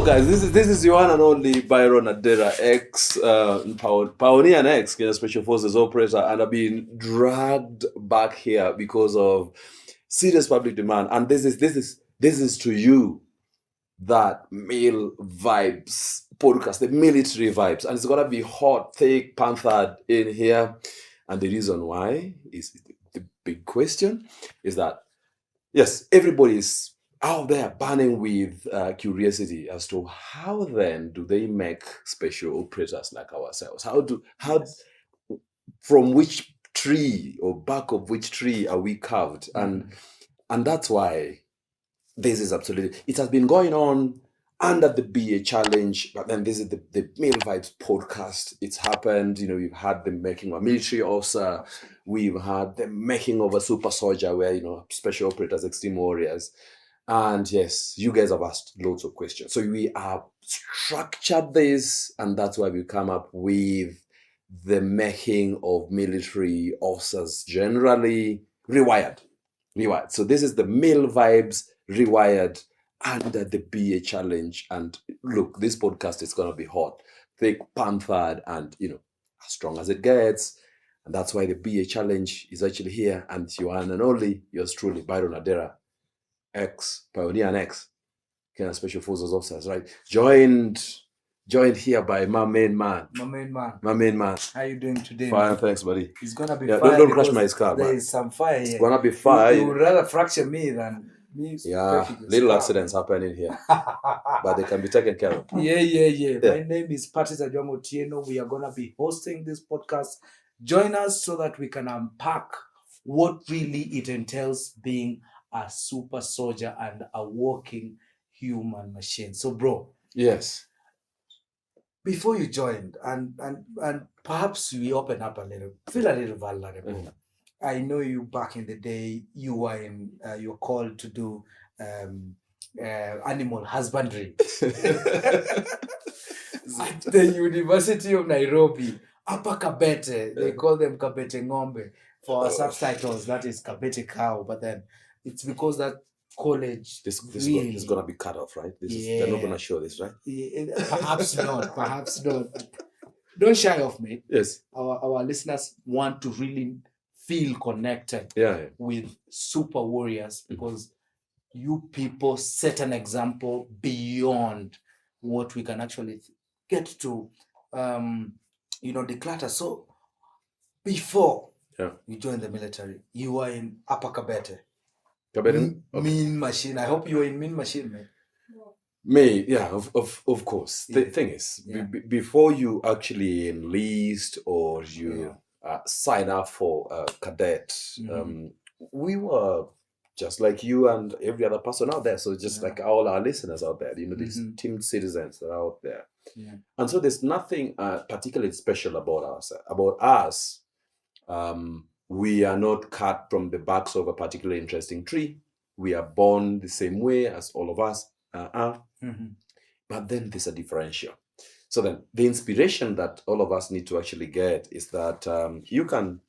guys, this is your one and only Byron Adera, pioneer and ex Special Forces operator, and I've been dragged back here because of serious public demand. And this is to you, that male vibes podcast, the military vibes, and it's gonna be hot, thick, panthered in here. And the reason why is the big question is that yes, everybody is out there burning with curiosity as to how then do they make special operators like ourselves? From which tree or bark of which tree are we carved? And that's why this is absolutely, it has been going on under the BA challenge, but then this is the Male Vibes podcast. It's happened, we've had the making of a military officer, we've had the making of a super soldier where, special operators, extreme warriors. And yes, you guys have asked loads of questions. So we have structured this, and that's why we come up with the making of military officers generally rewired. So this is the Male Vibes rewired under the BA challenge. And look, this podcast is going to be hot, thick, panthered, and as strong as it gets. And that's why the BA challenge is actually here. And you are and only yours truly, Byron Adera, ex-pioneer and ex-Kenya Special Forces officers, right? Joined here by my main man. My main man. How you doing today? Fine, thanks, buddy. It's gonna be fire. fire. Don't crush my skull, There man. is some fire here. It's gonna be fire. You would rather fracture me than me. Yeah, little accidents happening here, but they can be taken care of. Yeah. My name is Patrice Ajwang. We are gonna be hosting this podcast. Join us so that we can unpack what really it entails being a super soldier and a walking human machine. So, bro. Yes. Before you joined, and perhaps we open up a little, feel a little vulnerable. Mm-hmm. I know you back in the day, you were you're called to do animal husbandry at the University of Nairobi, Upper Kabete. They call them Kabete Ng'ombe for our subtitles. That is Kabete cow, but then it's because that college this is gonna be cut off, right? They're not gonna show this, right? Perhaps not. Don't shy off, mate. Yes. Our listeners want to really feel connected with super warriors, because you people set an example beyond what we can actually get to declutter. So before you joined the military, you were in Upper Kabete. Mean machine. I hope you were in mean machine, man. Of course. The thing is, before you actually enlist or you sign up for cadet, we were just like you and every other person out there. So just like all our listeners out there, these team citizens that are out there. Yeah. And so there's nothing particularly special about us. We are not cut from the backs of a particularly interesting tree. We are born the same way as all of us are. But then there's a differential. So then the inspiration that all of us need to actually get is that you can,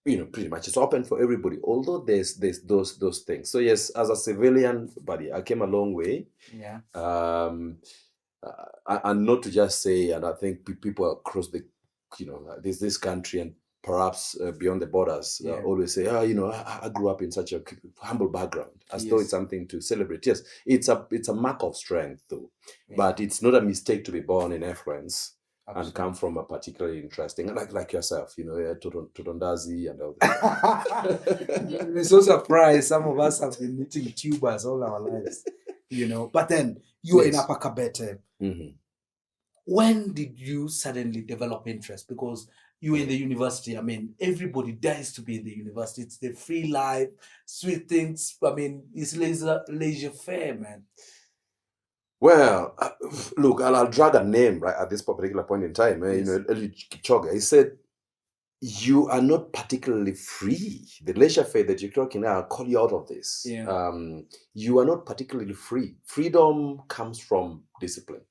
pretty much it's open for everybody, although there's those things. So yes, as a civilian, buddy, I came a long way. Yeah. And not to just say, and I think people across this country and perhaps beyond the borders always say, I grew up in such a humble background, as though it's something to celebrate. Yes, it's a mark of strength, though. Yeah. But it's not a mistake to be born in affluence. Absolutely. And come from a particularly interesting, like yourself, Totondazi and all that. We're so surprised. Some of us have been eating tubers all our lives, But then you were in Upper Kabete. When did you suddenly develop interest? Because you were in the university. I mean, everybody dies to be in the university. It's the free life, sweet things. I mean, it's leisure fare, man. Well, look, I'll drag a name right at this particular point in time. Yes. Eliud Kipchoge, he said, you are not particularly free. The leisure fare that you're talking now, I'll call you out of this. Yeah. You are not particularly free. Freedom comes from discipline.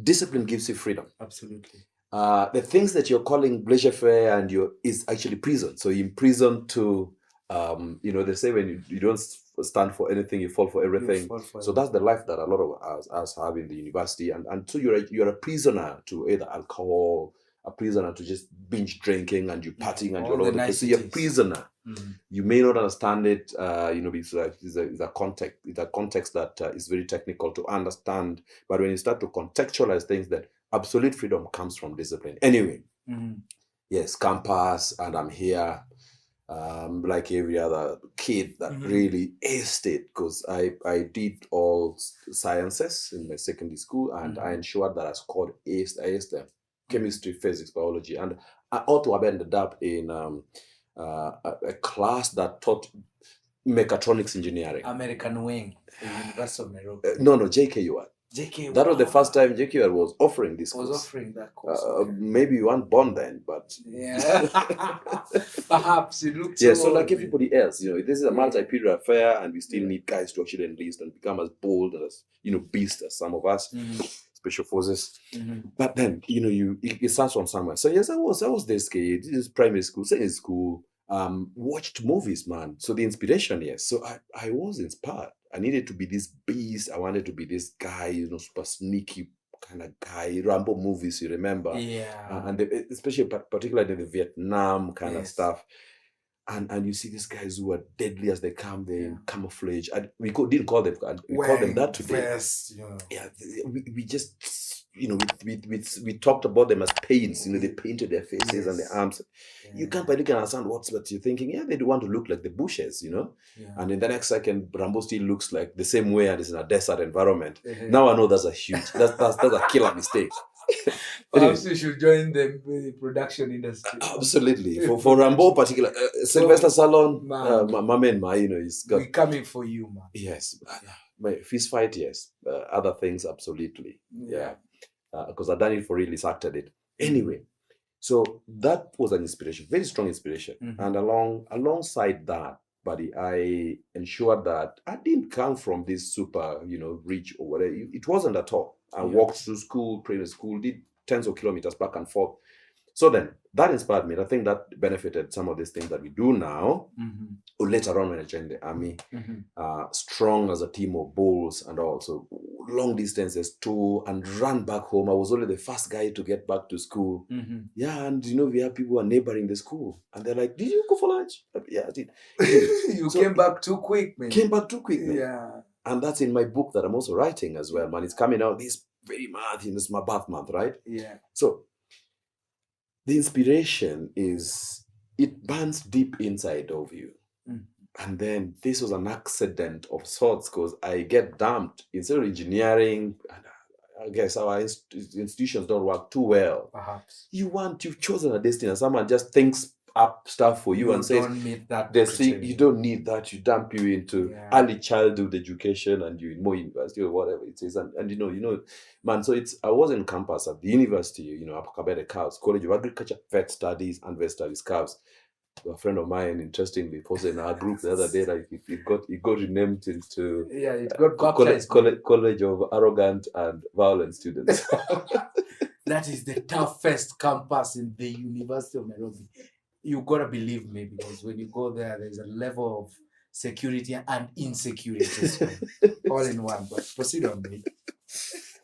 Discipline gives you freedom. Absolutely. The things that you're calling leisure fare is actually prison. So you're in prison to, they say when you don't stand for anything, you fall for everything. So that's the life that a lot of us have in the university. And so you're a prisoner to either alcohol, a prisoner to just binge drinking, and you partying, and you're all over the place. So you're a prisoner. You may not understand it, because it's a context that is very technical to understand. But when you start to contextualize things, that absolute freedom comes from discipline. Anyway, yes, campus, and I'm here. Like every other kid that really aced it, because I did all sciences in my secondary school, and I ensured that I scored aced. I aced them. Chemistry, physics, biology, and I ought to have ended up in a class that taught mechatronics engineering. American wing, the University of Nairobi. No, JKUR. That was the first time JKUR was offering this course. Offering that course. Maybe you weren't born then, but yeah, perhaps it looks. Yeah, so like everybody else, this is a multi-period affair, and we still need guys to actually enlist and become as bold as beast as some of us, special forces. But then it starts from somewhere. So yes, I was this kid. This is primary school, secondary school. Watched movies, man. So the inspiration, yes. So I was inspired. I needed to be this beast. I wanted to be this guy, super sneaky kind of guy. Rambo movies, you remember? Yeah. And especially particularly the Vietnam kind of stuff. And you see these guys who are deadly as they come, they in camouflage. And we didn't call them. We call them that today. Yeah, we just we talked about them as paints. They painted their faces and their arms. You can't really understand what you're thinking. Yeah, they do want to look like the bushes, And in the next second, Rambo still looks like the same way, and it's in a desert environment. Now I know that's a killer mistake. Perhaps you should join the production industry. Absolutely. For Rambo particular, Sylvester Stallone, my man, he's got... We're coming for you, man. Yes. My fist fight, yes. Other things, absolutely. Yeah. Because I've done it for real, he's acted it. Anyway, so that was an inspiration, very strong inspiration. And alongside that, buddy, I ensured that I didn't come from this super, rich or whatever. It wasn't at all. I walked through school, primary school, did tens of kilometers back and forth. So then that inspired me. I think that benefited some of these things that we do now. Or later on when I joined the army, strong as a team of bulls and all. So long distances too, and run back home. I was only the first guy to get back to school. Yeah, and we have people who are neighboring the school, and they're like, "Did you go for lunch?" Yeah, I did. You came back too quick, man. Man. Yeah. And that's in my book that I'm also writing as well, man. It's coming out this very month. It's my birth month, right? Yeah. So the inspiration it burns deep inside of you. And then this was an accident of sorts, because I get dumped instead of engineering. I guess our institutions don't work too well. Perhaps you've chosen a destiny, and someone just thinks up stuff for you and says, you don't need that. You dump you into early childhood education, and you in more university or whatever it is. And man, so I was in campus at the university, Apakabete Cows, College of Agriculture, Vet Studies, and Vet Studies Cows. A friend of mine, interestingly, posted in our group the other day that it got renamed into it got baptized College of Arrogant and Violent Students. That is the toughest campus in the University of Nairobi. You gotta believe me, because when you go there's a level of security and insecurity all in one. But proceed on, me.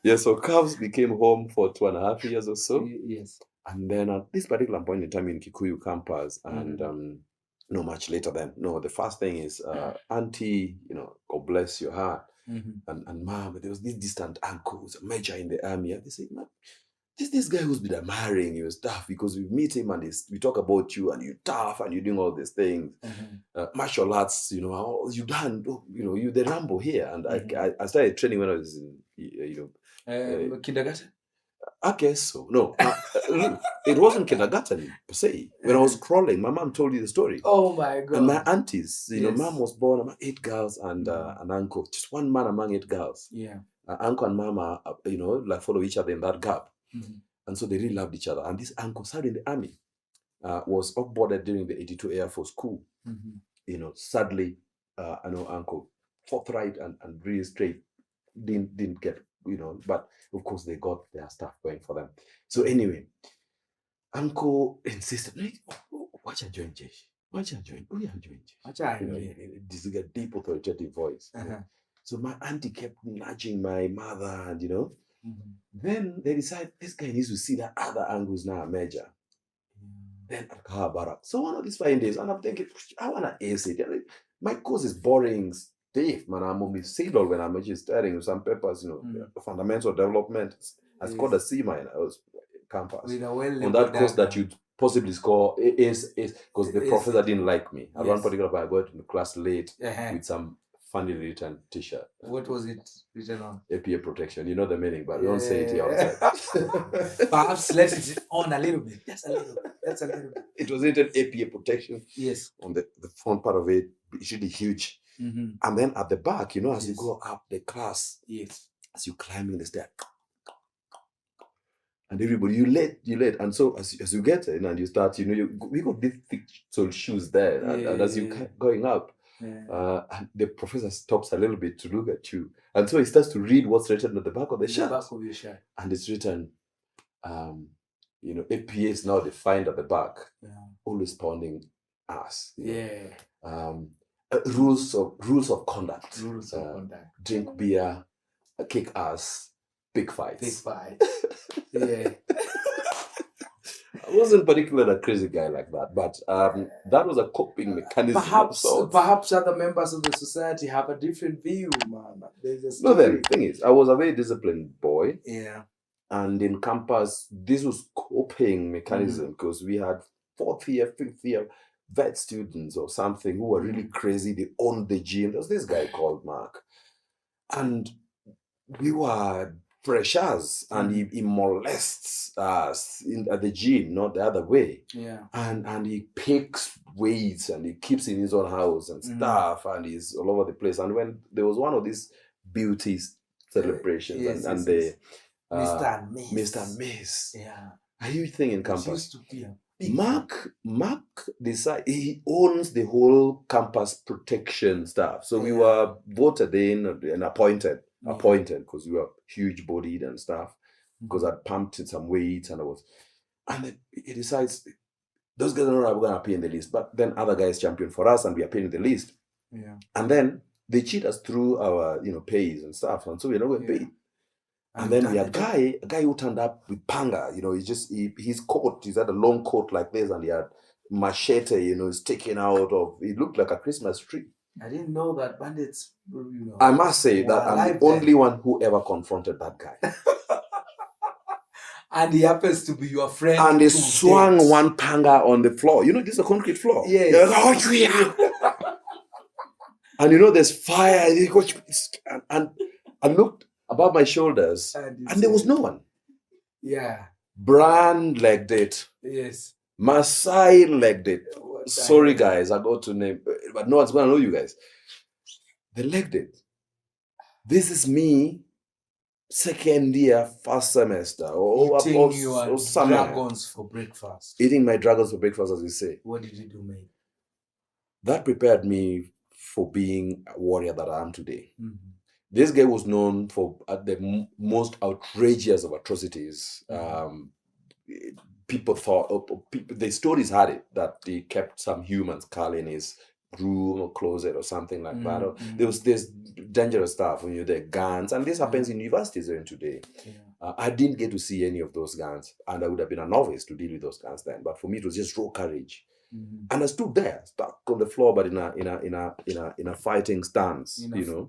Yeah, so Cavs became home for 2.5 years or so. Yes. And then at this particular point in time in Kikuyu campus, and no much later then. No, the first thing is auntie, God bless your heart, and mom. There was this distant uncle who's a major in the army, and they say, man, this guy who's been admiring you and stuff, because we meet him and we talk about you, and you're tough and you're doing all these things, martial arts, you done, you're the Rambo here. And I started training when I was in kindergarten. I guess so. No, it wasn't kindergarten per se. When I was crawling, my mom told you the story. Oh my God! And my aunties, mom was born among 8 girls and an uncle, just one man among 8 girls. Yeah. Uncle and mama, follow each other in that gap, and so they really loved each other. And this uncle served in the army, was offboarded during the 82 Air Force coup. Sadly, I know uncle forthright and really straight, didn't get. But of course they got their stuff going for them. So anyway, uncle insisted, watch a join Jesh. This is a deep authoritative voice. So my auntie kept nudging my mother, and then they decide this guy needs to see that other angles now major. Then so one of these fine days, and I'm thinking, I wanna ace it. My course is boring, stiff, man. I'm on signal when I'm just studying some papers, fundamental development. I scored a C minor. I was campus on that course that you'd possibly score is because the professor didn't like me. At one particular point, I got into class late with some funny written t-shirt. What was it written on? APA protection. You know the meaning, but we don't say it here outside. Perhaps let it on a little bit. Just a little bit. That's a little bit. It was written APA protection. Yes. On the front part of it, it's really huge. And then at the back, as you go up the class, as you're climbing the stair, and everybody, you late. And so as you get in and you start, we got these thick sole shoes there. And as you're going up, and the professor stops a little bit to look at you. And so he starts to read what's written at the back of the shirt. Back of your shirt. And it's written, APA is now defined at the back. Always pounding ass. Rules of conduct. Rules of conduct. Drink beer, kick ass, big fights. I wasn't particularly a crazy guy like that, but that was a coping mechanism. Perhaps other members of the society have a different view, man. The thing is, I was a very disciplined boy. Yeah. And in campus, this was coping mechanism because we had 4th year, 5th year vet students or something who were really crazy. They owned the gym. There was this guy called Mark. And we were pressures, and he molests us at the gym, not the other way. And he picks weights and he keeps in his own house and stuff, and he's all over the place. And when there was one of these beauty celebrations, and the Mr. and Miss, a huge thing in campus. Used to be a Mark decided he owns the whole campus protection stuff. So we were voted in and appointed because we were huge bodied and stuff, because I'd pumped in some weight and then he decides those guys are not going to appear in the list, but then other guys champion for us and we appear in the list. And then they cheat us through our pays and stuff, and so we're not going to pay. And then we had a guy who turned up with panga, his coat, he's had a long coat like this, and he had machete, is taken out of, it looked like a Christmas tree. I didn't know that bandits, I must say that I'm the only one who ever confronted that guy. And he happens to be your friend. And they swung one panga on the floor. This is a concrete floor. And there's fire. And I looked above my shoulders, and there was no one. Brand legged it. Masai legged it. Sorry, guys, I got to name, but no one's going to know you guys. They legged it. This is me, second year, first semester, eating your dragons for breakfast. Eating my dragons for breakfast, as you say. What did you do, mate? That prepared me for being a warrior that I am today. This guy was known for the most outrageous of atrocities. People thought, the stories had it that he kept some humans in his room or closet or something like that. There's dangerous stuff when the guns, and this happens in universities even today. I didn't get to see any of those guns, and I would have been a novice to deal with those guns then. But for me, it was just raw courage. And I stood there, stuck on the floor, but in a fighting stance,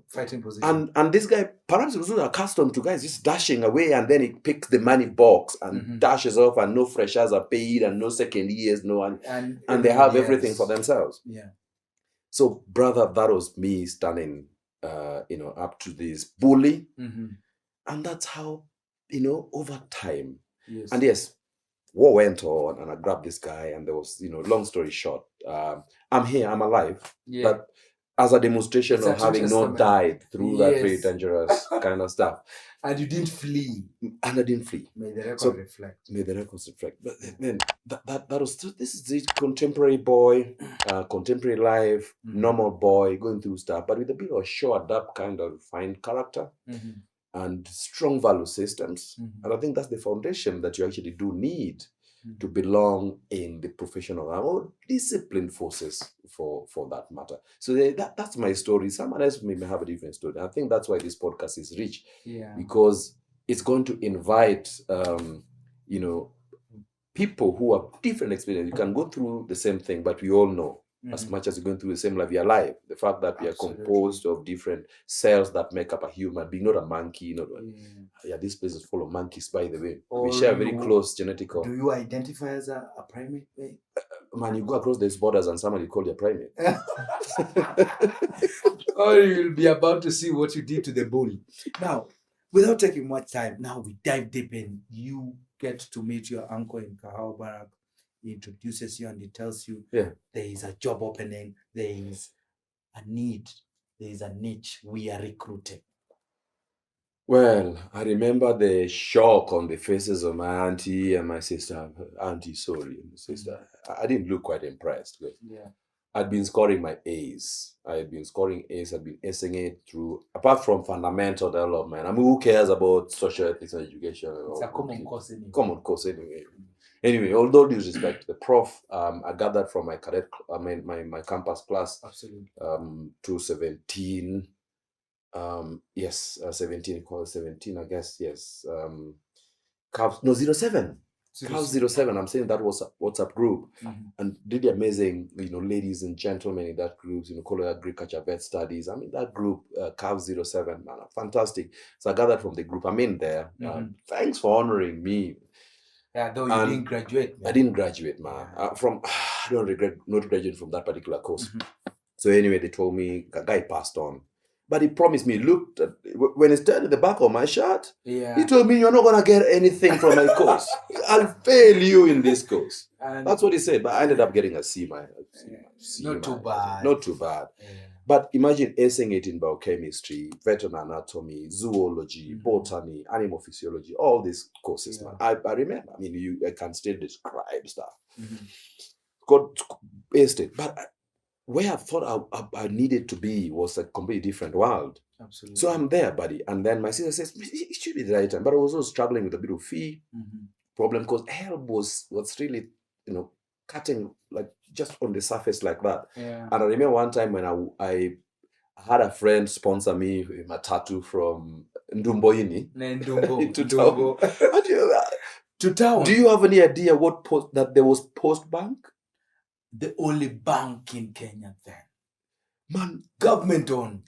fighting position. And this guy perhaps was not accustomed to guys just dashing away, and then he picks the money box and dashes off, and no freshers are paid, and no second years, and they have everything for themselves. So, brother, that was me standing, up to this bully, and that's how, over time, and yes. War went on, and I grabbed this guy, and there was, long story short, I'm here, I'm alive. But as a demonstration of having not died through that very dangerous kind of stuff. And you didn't flee. And I didn't flee. May the record reflect. May the records reflect. But then that was, this is the contemporary boy, contemporary life, normal boy, going through stuff, but with a bit of a show that kind of refined character. And strong value systems. And I think that's the foundation that you actually do need to belong in the professional or disciplined forces for that matter. So that's my story. Someone else may have a different story. I think that's why this podcast is rich, because it's going to invite people who have different experience. You can go through the same thing, but we all know, as much as you're going through the same life, we are alive. The fact that we are composed of different cells that make up a human being, not a monkey. This place is full of monkeys, by the way. We share very close genetical. Do you identify as a primate? Man, you go across these borders and somebody call you a primate. Or you'll be about to see what you did to the bull. Now, without taking much time, now we dive deep in. You get to meet your uncle in Kahao Barak. He introduces you and he tells you there is a job opening, there is a need, there is a niche, we are recruiting. Well, I remember the shock on the faces of my auntie and my sister. Sister. I didn't look quite impressed. I'd been scoring my A's. I'd been acing it through, apart from fundamental development. I mean, who cares about social ethics and education? It's a common course anyway. Common course anyway. Anyway, although due respect to the prof, I gathered from my my campus class. Absolutely. 217. 17, call it 17, I guess, yes. 07. 07. I'm saying that was a WhatsApp group, and really amazing, ladies and gentlemen in that group, college agriculture, vet studies. I mean, that group, 07, man, fantastic. So I gathered from the group. I'm in there. Thanks for honoring me. Yeah, though you didn't graduate. Man. I didn't graduate, man. I don't regret not graduating from that particular course. So anyway, they told me a guy passed on. But he promised me, look, when he stared at the back of my shirt, he told me, you're not going to get anything from my course. I'll fail you in this course. And that's what he said. But I ended up getting a C. Not too bad. Not too bad. Yeah. But imagine acing it in biochemistry, veterinary anatomy, zoology, botany, animal physiology, all these courses, man. I remember. I mean, I can still describe stuff. Got aced it. But where I thought I needed to be was a completely different world. Absolutely. So I'm there, buddy. And then my sister says, it should be the right time. But I was also struggling with a bit of fee problem because help was really, cutting like just on the surface like that. Yeah. And I remember one time when I had a friend sponsor me with a tattoo from Ndumboini to town. To town. Do you have any idea that there was Post Bank? The only bank in Kenya then. Man, government owned.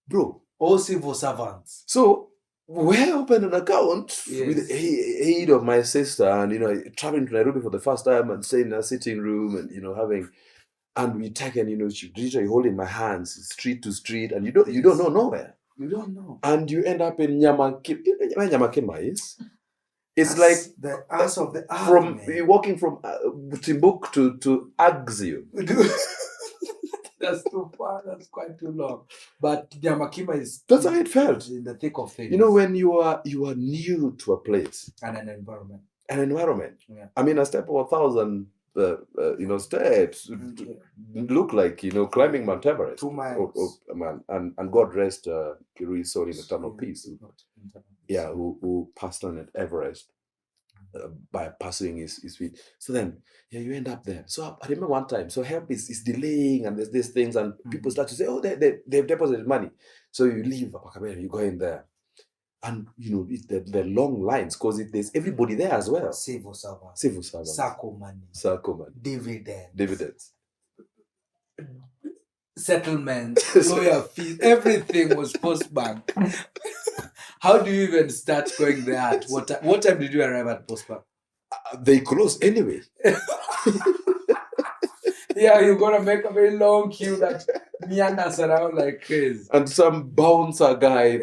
Bro. All civil servants. So we opened an account with the aid of my sister and, traveling to Nairobi for the first time and staying in a sitting room and, and we taken, she literally holding my hands street to street and you don't know nowhere. You don't know. And you end up in Nyamakima. Where Nyamakima is? It's that's like the ass of the army. From you're walking from Timbuktu to Axio. That's too far. That's quite too long. But Nyamakima is. That's how it felt. In the thick of things. When you are new to a place and an environment. Yeah. I mean, a step of 1,000, steps look like climbing Mount Everest. 2 miles. And God rest Kirui's soul in eternal peace. Yeah, who passed on at Everest by pursuing his feet. So then, you end up there. So I remember one time, so help is delaying and there's these things and people start to say, oh, they've deposited money. So you leave Apakabera, you go in there. And, the long lines because there's everybody there as well. Civil servants. Sacco money. Dividends. Settlements, lawyer fees, everything was Post Bank. How do you even start going there at what time did you arrive at Post Bank? They close anyway. Yeah, you're gonna make a very long queue that meanders around like crazy. And some bouncer guy,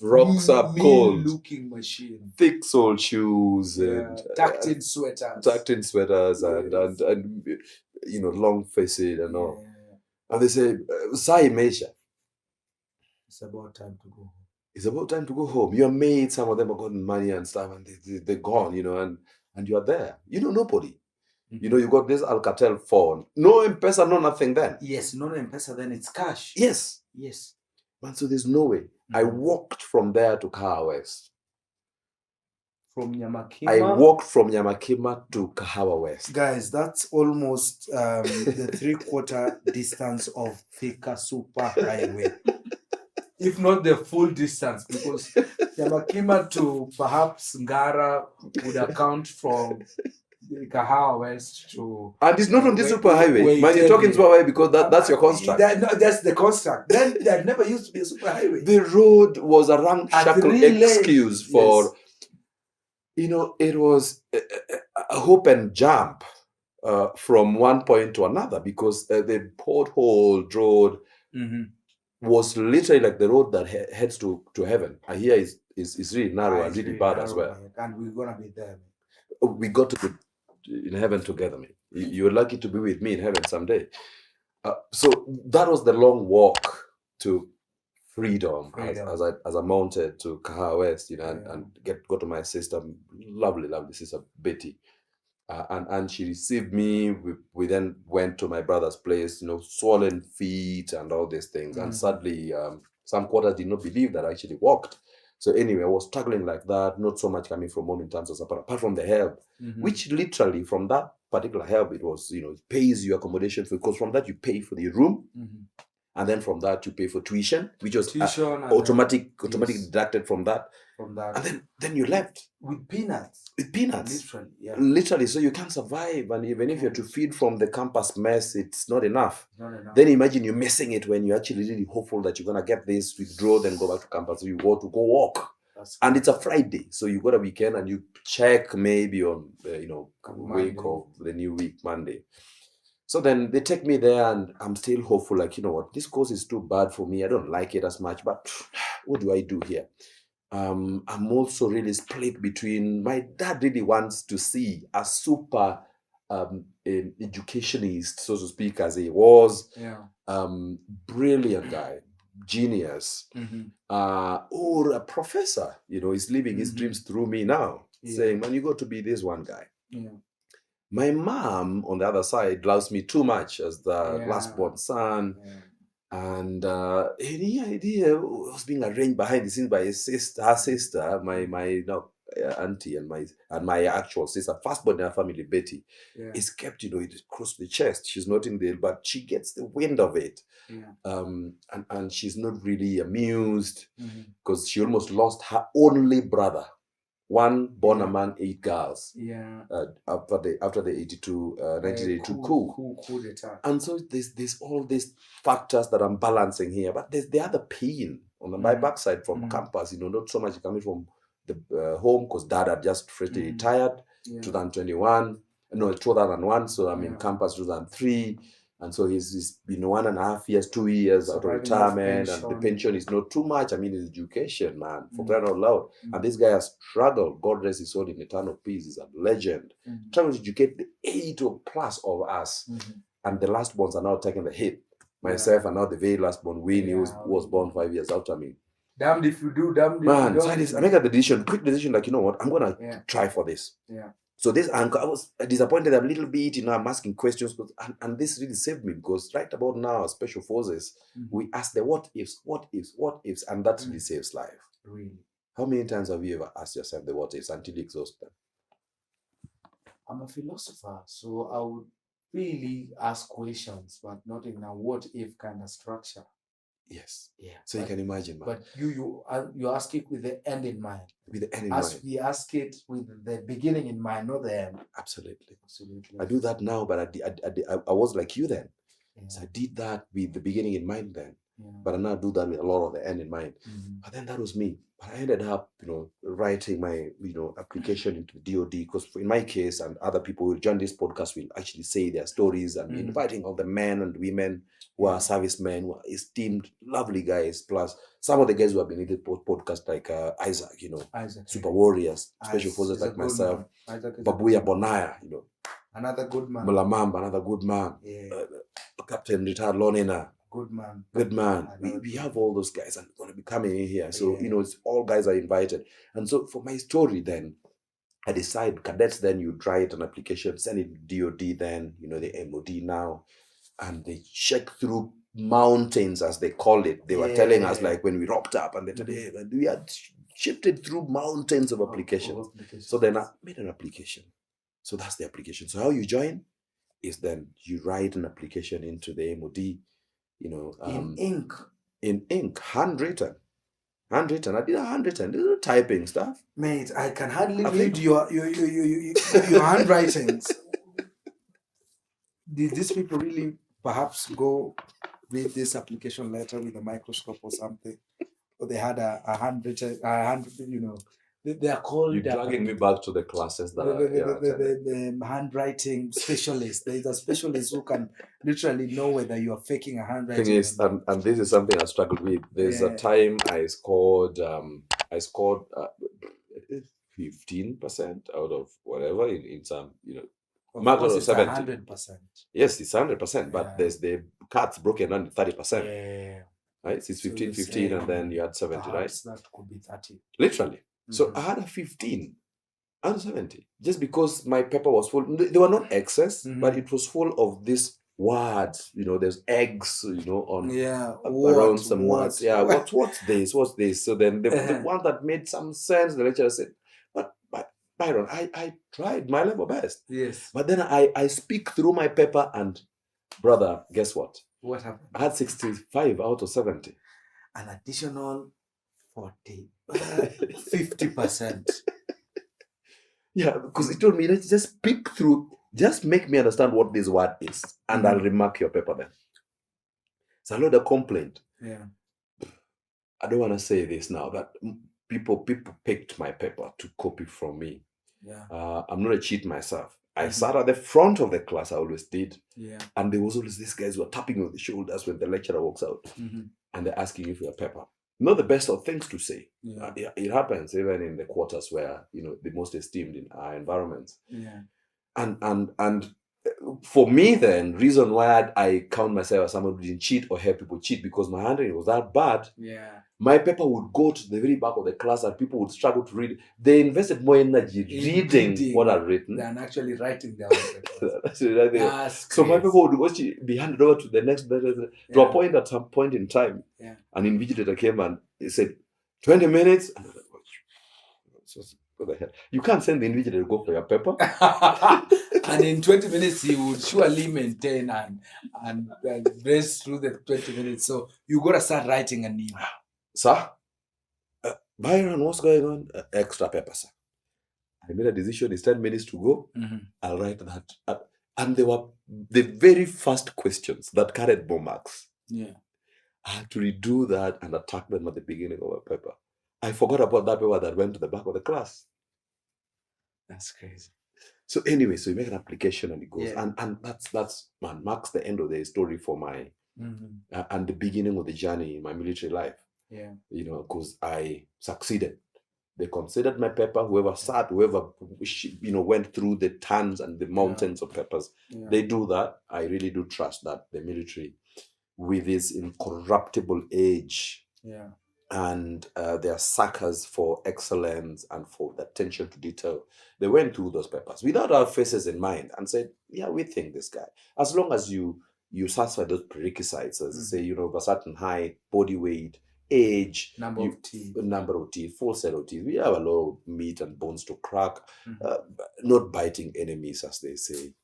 rocks up cold. Looking machine. Thick sole shoes and tucked in sweaters. And long faced and all. And they say, Sai Mesha. It's about time to go home. It's about time to go home. Your mates, some of them have gotten money and stuff, and they're gone, and you're there. Nobody. You got this Alcatel phone. No M-Pesa, no nothing then. Yes, no M-Pesa then, it's cash. Yes. Man, so there's no way. I walked from there to Car West. from Nyamakima. I walked from Nyamakima to Kahawa West. Guys, that's almost the 3/4 distance of Thika Super Highway. If not the full distance, because Nyamakima to perhaps Ngara would account from Kahawa West to... And it's not on this super highway. Wait, Man, you're talking super highway because that's your construct. No, that's the construct. Then there never used to be a super highway. The road was a ramshackle excuse for, yes. It was a hope and jump from one point to another, because the potholed road was literally like the road that heads to heaven. And here is really narrow and really bad as well. And we're going to be there. We got to be in heaven together, man. You're lucky to be with me in heaven someday. So that was the long walk to freedom. As I mounted to Kahawa West, and go to my sister, lovely sister Betty, and she received me. We then went to my brother's place, swollen feet and all these things. And sadly, some quarters did not believe that I actually walked. So anyway, I was struggling like that, not so much coming from home in terms of support, apart from the help, which literally from that particular help, it was, it pays your accommodation, because from that you pay for the room, and then from that you pay for tuition, which was automatically deducted from that. And then you left with peanuts. Literally, so you can't survive. And even if you're to feed from the campus mess, it's not enough. Then imagine you're missing it when you're actually really hopeful that you're gonna get this, withdraw, then go back to campus. So you go walk, and it's a Friday, so you got a weekend, and you check maybe on week of the new week, Monday. So then they take me there, and I'm still hopeful, like, this course is too bad for me. I don't like it as much, but what do I do here? I'm also really split between, my dad really wants to see a super educationist, so to speak, as he was. Brilliant guy, genius, or a professor, he's living his dreams through me now, saying, man, you got to be this one guy. My mom, on the other side, loves me too much as the last born son. And any idea was being arranged behind the scenes by her sister, my auntie, and my actual sister, firstborn in her family, Betty, is kept, it across the chest. She's not in there, but she gets the wind of it. And she's not really amused, because she almost lost her only brother. One born among 8 girls. After the 1982 coup. And so there's all these factors that I'm balancing here, but there's the other pain on my backside from campus. Not so much coming from the home, because dad had just freshly retired, 2001. So I'm in campus 2003. And so he's been 1.5 years, 2 years out of retirement, and the pension is not too much. I mean, it's education, man, for crying out loud. And this guy has struggled. God rest his soul in eternal peace. He's a legend. Trying to educate the 8 or plus of us. And the last ones are now taking the hit. Myself and now the very last born, Winnie, who was born 5 years after me. Damned if you do, damned if you don't. So I make a quick decision, like, you know what, I'm going to try for this. So this, I was disappointed a little bit, I'm asking questions, and this really saved me, because right about now, Special Forces, we ask the what ifs, and that really saves life. Really? How many times have you ever asked yourself the what ifs until you exhaust them? I'm a philosopher, so I would really ask questions, but not in a what if kind of structure. Yes. Yeah. So you can imagine, man. But you ask it with the end in mind. With the end in mind. As we ask it with the beginning in mind, not the end. Absolutely. I do that now, but I was like you then. So I did that with the beginning in mind then. But I now do that with a lot of the end in mind. But then that was me. But I ended up, writing my, application into the DOD, because in my case, and other people who join this podcast will actually say their stories, and inviting all the men and women who are servicemen, who are esteemed, lovely guys, plus some of the guys who have been in the podcast, like Isaac, super warriors, Special Forces like myself, Babuya Bonaya, another good man, Mulamamba, another good man, Captain Retired Lonina. Good man. We have all those guys, and going to be coming in here. So, it's all guys are invited. And so for my story then, I decide cadets, then you write an application, send it to DOD then, the MOD now, and they check through mountains, as they call it. They were telling us, like, when we rocked up, and they said, hey, we had shifted through mountains of applications. So then I made an application. So that's the application. So how you join is then you write an application into the MOD, in ink. In ink, handwritten. I did a handwritten, little typing stuff. Mate, I can hardly read your handwritings. Did these people really perhaps go read this application letter with a microscope or something? Or they had a handwritten, they are called... You're dragging me back to the classes that the handwriting specialist. There is a specialist who can literally know whether you are faking a handwriting. Thing is, and this is something I struggled with. There's a time I scored 15% out of whatever in some, Of course, it's 100%. Yes, it's 100%, but there's the cards broken down to 30%. Yeah. Right? It's 15, and then you had 70, right? That could be 30. Literally. So I had a 15 and 70 just because my paper was full. They were not excess, but it was full of these words. There's eggs, on around some words. Yeah, what's this? What's this? So then the one that made some sense, the lecturer said, but Byron, I tried my level best. Yes. But then I speak through my paper and, brother, guess what? What happened? I had 65 out of 70. An additional 50%. Yeah, because he told me, let's just speak through, just make me understand what this word is, and I'll remark your paper then. It's a lot of complaint. Yeah. I don't want to say this now, that people picked my paper to copy from me. Yeah. I'm not a cheat myself. I sat at the front of the class, I always did. Yeah. And there was always these guys who are tapping on the shoulders when the lecturer walks out. And they're asking you for your paper. Not the best of things to say. Yeah. It happens even in the quarters where, the most esteemed in our environments. Yeah. And for me then, reason why I count myself as someone who didn't cheat or help people cheat, because my handwriting was that bad. Yeah. My paper would go to the very back of the class and people would struggle to read. They invested more energy reading what I'd written than actually writing their own paper. So my paper would be handed over to the next to a point at some point in time. Yeah. An invigilator came and he said, 20 minutes. And I was like, what the hell? You can't send the invigilator to go for your paper. And in 20 minutes, he would surely maintain and race through the 20 minutes. So you got to start writing a name. Sir, Byron, what's going on? Extra paper, sir. I made a decision. It's 10 minutes to go. I'll write that. And they were the very first questions that carried more marks. Yeah. I had to redo that and attack them at the beginning of a paper. I forgot about that paper that went to the back of the class. That's crazy. So anyway, so you make an application and it goes. Yeah. And that's marks the end of the story for my and the beginning of the journey in my military life. Yeah. Because I succeeded. They considered my paper, whoever went through the tons and the mountains of papers. Yeah. They do that. I really do trust that the military, with its incorruptible age, and their suckers for excellence and for the attention to detail, they went through those papers without our faces in mind and said, yeah, we think this guy. As long as you satisfy those prerequisites, as say, of a certain height, body weight, age, number of teeth, full set of teeth. We have a lot of meat and bones to crack. Not biting enemies, as they say.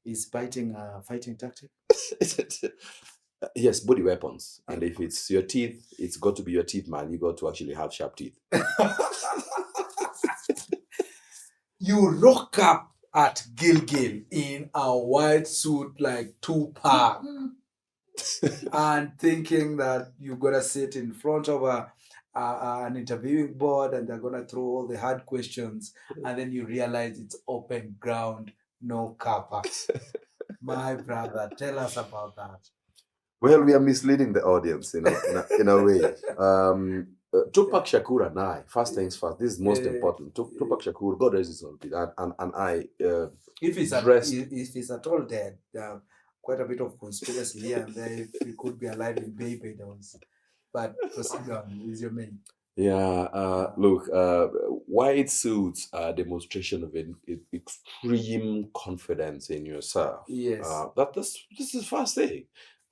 Is biting a fighting tactic? Yes, body weapons. And if it's your teeth, it's got to be your teeth, man. You got to actually have sharp teeth. You rock up at Gilgil in a white suit like Tupac. And thinking that you're gonna sit in front of an interviewing board and they're gonna throw all the hard questions, and then you realize it's open ground, no kappa. My brother, tell us about that. Well, we are misleading the audience in a way. Tupac Shakur and I, first things first, this is most important. Tupac Shakur, God rest his soul, and I. If he's at all dead, quite a bit of conspiracy here and there. If he could be alive in Barbados, but proceed on. Is your main? Yeah. Look, white suits are a demonstration of extreme confidence in yourself. Yes. This is first thing.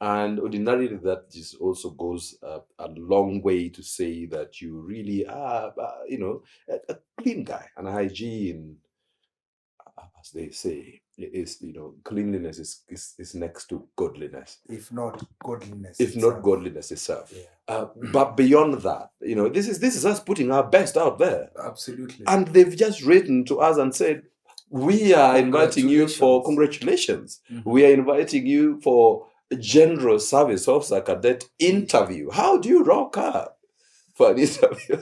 And ordinarily, that just also goes a long way to say that you really are, a clean guy. And hygiene, as they say, is, cleanliness is next to godliness. If not godliness. If itself. not godliness itself. Yeah. But beyond that, this is us putting our best out there. Absolutely. And they've just written to us and said, we are inviting you for congratulations. Mm-hmm. We are inviting you for a general service officer cadet interview. How do you rock up for an interview?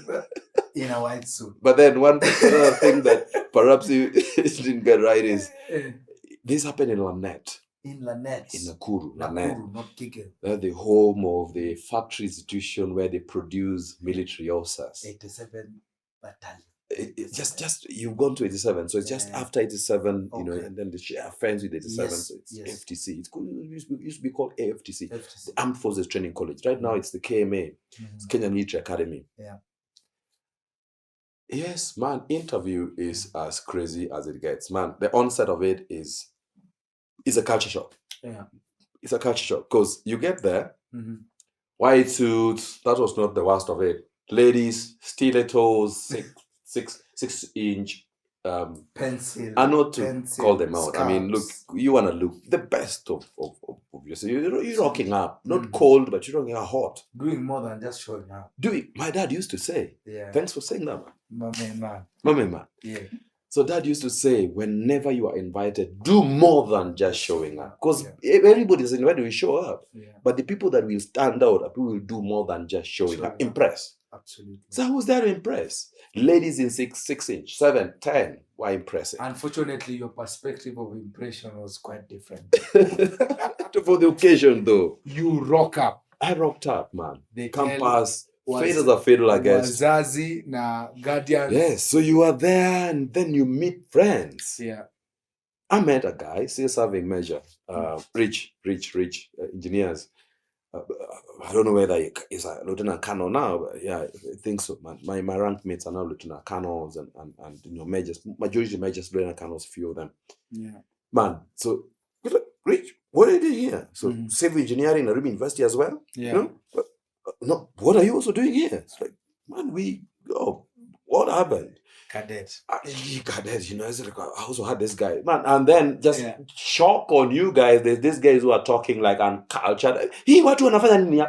In a white suit. But then one other thing that perhaps you didn't get right is this happened in Lanette. In Lanette. In Nakuru, not Kike. They're the home of the factory institution where they produce military officers. 87 battalion. It's just you've gone to 87, so it's just after 87, Okay. and then they share friends with 87, Yes, so it's yes. FTC. It's cool. It used to be called AFTC, FTC. the Armed Forces Training College. Right now, it's the KMA, it's Kenya Military Academy. Yeah. Yes, man. Interview is as crazy as it gets, man. The onset of it is a culture shock. Yeah. It's a culture shock because you get there, Mm-hmm. white suits. That was not the worst of it. Ladies, stilettos, 6-inch pencil. I know to pencil, call them out. I mean, look, scarves. you want to look the best of yourself. You're rocking up, not Mhm. cold, but you're rocking up hot. Doing more than just showing up. My dad used to say, Yeah. thanks for saying that, man. My man. Mama, man. Yeah. So dad used to say, whenever you are invited, do more than just showing up. Because Yeah. everybody's invited, will show up. Yeah. But the people that will stand out are people who will do more than just showing Showing up. up. Impress. Absolutely. So I was there to impress. Ladies in 6-inch, 7, 10 were impressing. Unfortunately, your perspective of impression was quite different. For the occasion, though, You rock up. I rocked up, man. The Campus, was- fade as a fiddle, I guess. Wazazi na guardians. Yes, so you are there and then you meet friends. Yeah. I met a guy, still serving measure, rich engineers. I don't know whether he's a lieutenant colonel now, but yeah, I think so, man. My rank mates are now lieutenant colonels and majors, majority majors, lieutenant colonels, few of them. Yeah. Man, so Rich, what are you doing here? So Mhm. civil engineering at Nairobi University as well? Yeah. No, what are you also doing here? It's like, man, what happened? Cadet. Cadet, it's like, I also had this guy, man, and then just Yeah. shock on you guys. There's these guys who are talking like uncultured. He what anafanya nini?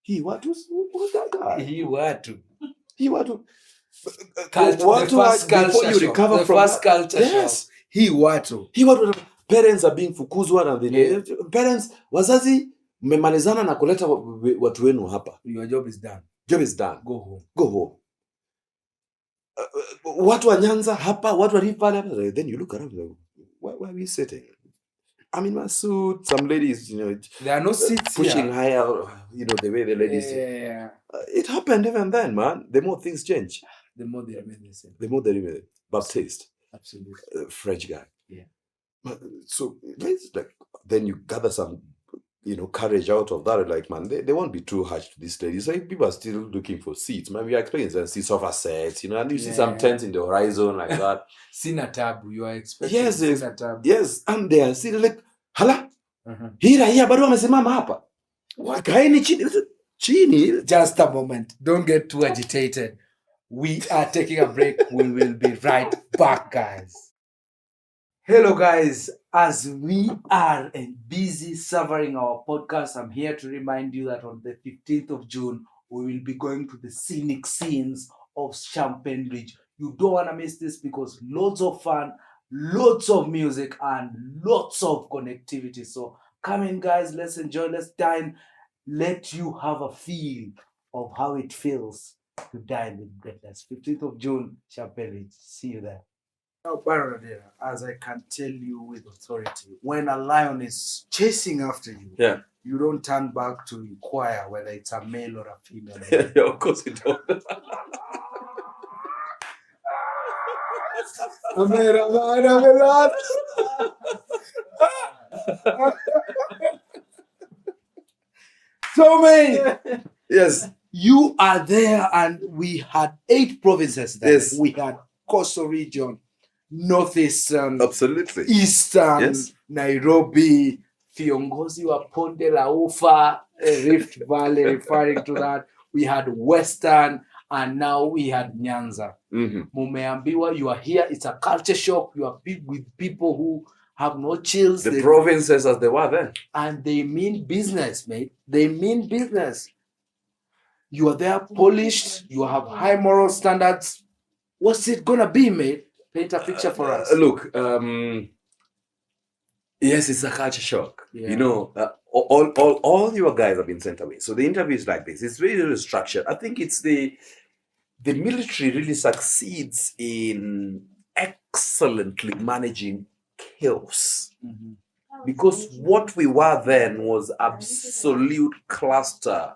He what? Who's that guy? He were to. He what? The first culture before you shock. recover The from first that? culture Yes. shock. He were to. He what? Parents are being fukuzwa and Yeah. parents, wazazi mmemalizana na kuleta watu wenu hapa. Your job is done. Job is done. Go home. Go home. Watu wa Nyanza hapa, watu wa Rift Valley hapa. Then you look around like, where are we sitting? I'm in my suit. Some ladies, There are no seats pushing here. higher, the way the ladies do. Yeah. It happened even then, man. The more things change, The more they remain the same. the more they remain. Baptiste, Absolutely. French guy. Yeah. So it's like, then you gather some, courage out of that. Like, man, they won't be too harsh to these ladies. Like, people are still looking for seats. Man, we are experiencing see sofa sets, and you see some tents in the horizon like that. Sina tabu. You are expecting Yes, sina tabu. yes, and they are still like, hala, Uh-huh. hii raia bado wamesimama hapa. Kaeni chini. Just a moment. Don't get too agitated. We are taking a break. We will be right back, guys. Hello, guys. As we are busy serving our podcast, I'm here to remind you that on the 15th of June, we will be going to the scenic scenes of Champagne Ridge. You don't want to miss this because loads of fun, lots of music, and lots of connectivity. So come in, guys. Let's enjoy. Let's dine. Let you have a feel of how it feels to dine with greatness. 15th of June, Champagne Ridge. See you there. Now, Byron Adera, as I can tell you with authority, when a lion is chasing after you, Yeah. you don't turn back to inquire whether it's a male or a female. Yeah, of course you don't. So, man, Yes. you are there, and we had 8 provinces there. Yes. We had Coastal Region, Northeastern, Absolutely. Eastern, Yes. Nairobi, viongozi wa Ponde la Ufa, Rift Valley, referring to that. We had Western, and now we had Nyanza. Mumeambiwa, you are here. It's a culture shock. You are big with people who have no chills. The provinces as they were then. And they mean business, mate. They mean business. You are there polished. You have high moral standards. What's it gonna be, mate? Paint a picture for us. Look, yes, it's a culture shock. Yeah. You know, all your guys have been sent away. So the interview is like this. It's really, really structured. I think it's the military really succeeds in excellently managing chaos. Because what we were then was absolute cluster,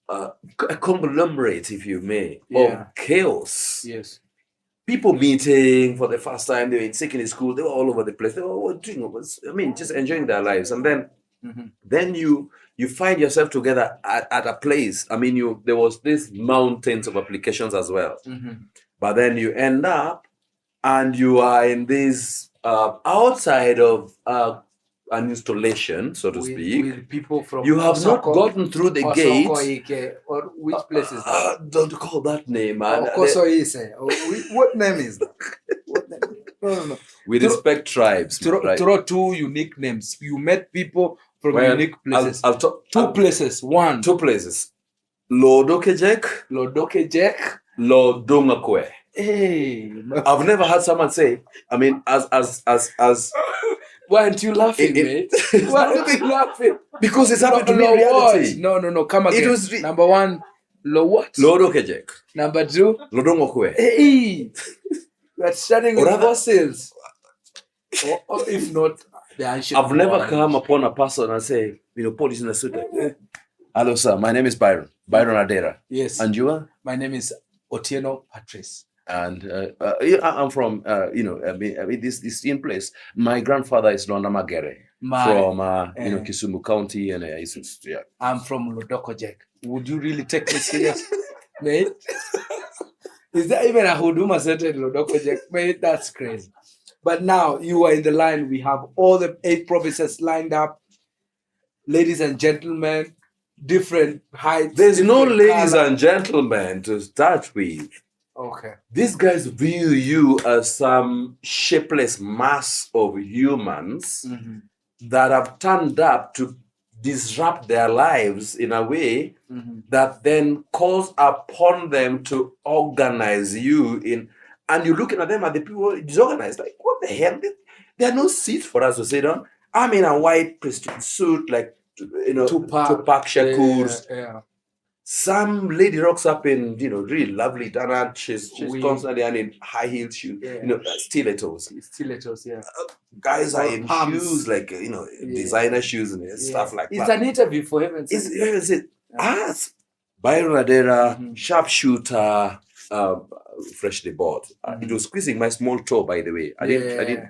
a conglomerate, if you may, of chaos. Yes. People meeting for the first time, they were in secondary school, they were all over the place. They were doing, just enjoying their lives. And then you find yourself together at a place. I mean, there was this mountains of applications as well. But then you end up and you are in this outside of an installation, so to speak. With people from you have not gotten through the gate. Or which place is that? Don't call that name, man. What name is that? What name? No. We respect tribes. Throw two unique names. You met people from unique places. Two places. Two places. Lodokejek. Lodongakwe. Hey. I've never had someone say, I mean, as why aren't you laughing, mate? Why aren't you laughing? Because it's happened to me in reality. No. Come again. It was number one, what? Lodokejek. Number two, Lodongakwe. Hey, we're studying with fossils. Or if not, the ancient. I've never come upon a person and say, police in a suit. Hello, sir. My name is Byron Adera. Yes. And you are? My name is Otieno Patrice. And I'm from, this in place. My grandfather is Londa Magere from, Kisumu County. And I'm from Lodokojek. Would you really take me serious, mate? Is there even a Huduma Center in Lodokojek? Mate, that's crazy. But now you are in the line. We have all the 8 provinces lined up. Ladies and gentlemen, different heights. There's no ladies and gentlemen to start with. Okay. These guys view you as some shapeless mass of humans that have turned up to disrupt their lives in a way that then calls upon them to organize you in. And you're looking at them and the people disorganized. Like, what the hell? There are no seats for us to sit on. I'm in a white pristine suit, like, Tupac Shakur's. Yeah. Some lady rocks up in, really lovely donut. She's constantly in high heel shoes, stilettos. Stilettos, yeah. Guys are in shoes, like, designer shoes and stuff like that. It's an interview for heaven's sake. Byron Adera, sharpshooter, freshly bought. It was squeezing my small toe, by the way. I didn't.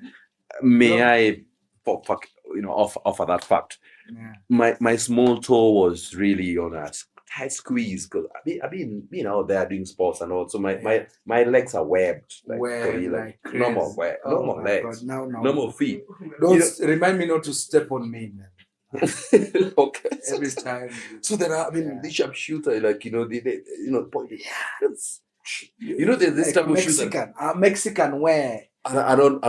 May I offer that fact? Yeah. My small toe was really on a tight squeeze because I've been out there doing sports and all. So my legs are webbed. Like no more legs. No more feet. Don't remind me not to step on me, man. Okay. Every time. So then this sharpshooter, like this type of Mexican. Mexican wear. I don't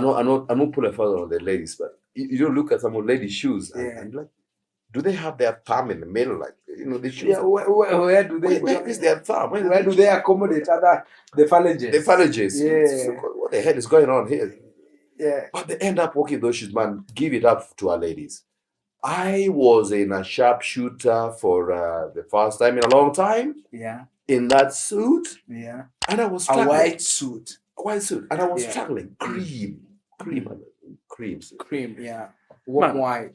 pull a further on the ladies, but you don't look at some of ladies' shoes and like, do they have their thumb in the middle, like the shoes? Yeah, where do they? Where is their thumb? Where do they accommodate the phalanges? The phalanges. Yeah. So what the hell is going on here? Yeah. But they end up walking those shoes, man. Give it up to our ladies. I was in a sharpshooter for the first time in a long time. Yeah. In that suit. Yeah. And I was struggling. A white suit. And I was struggling. Cream, yeah. White.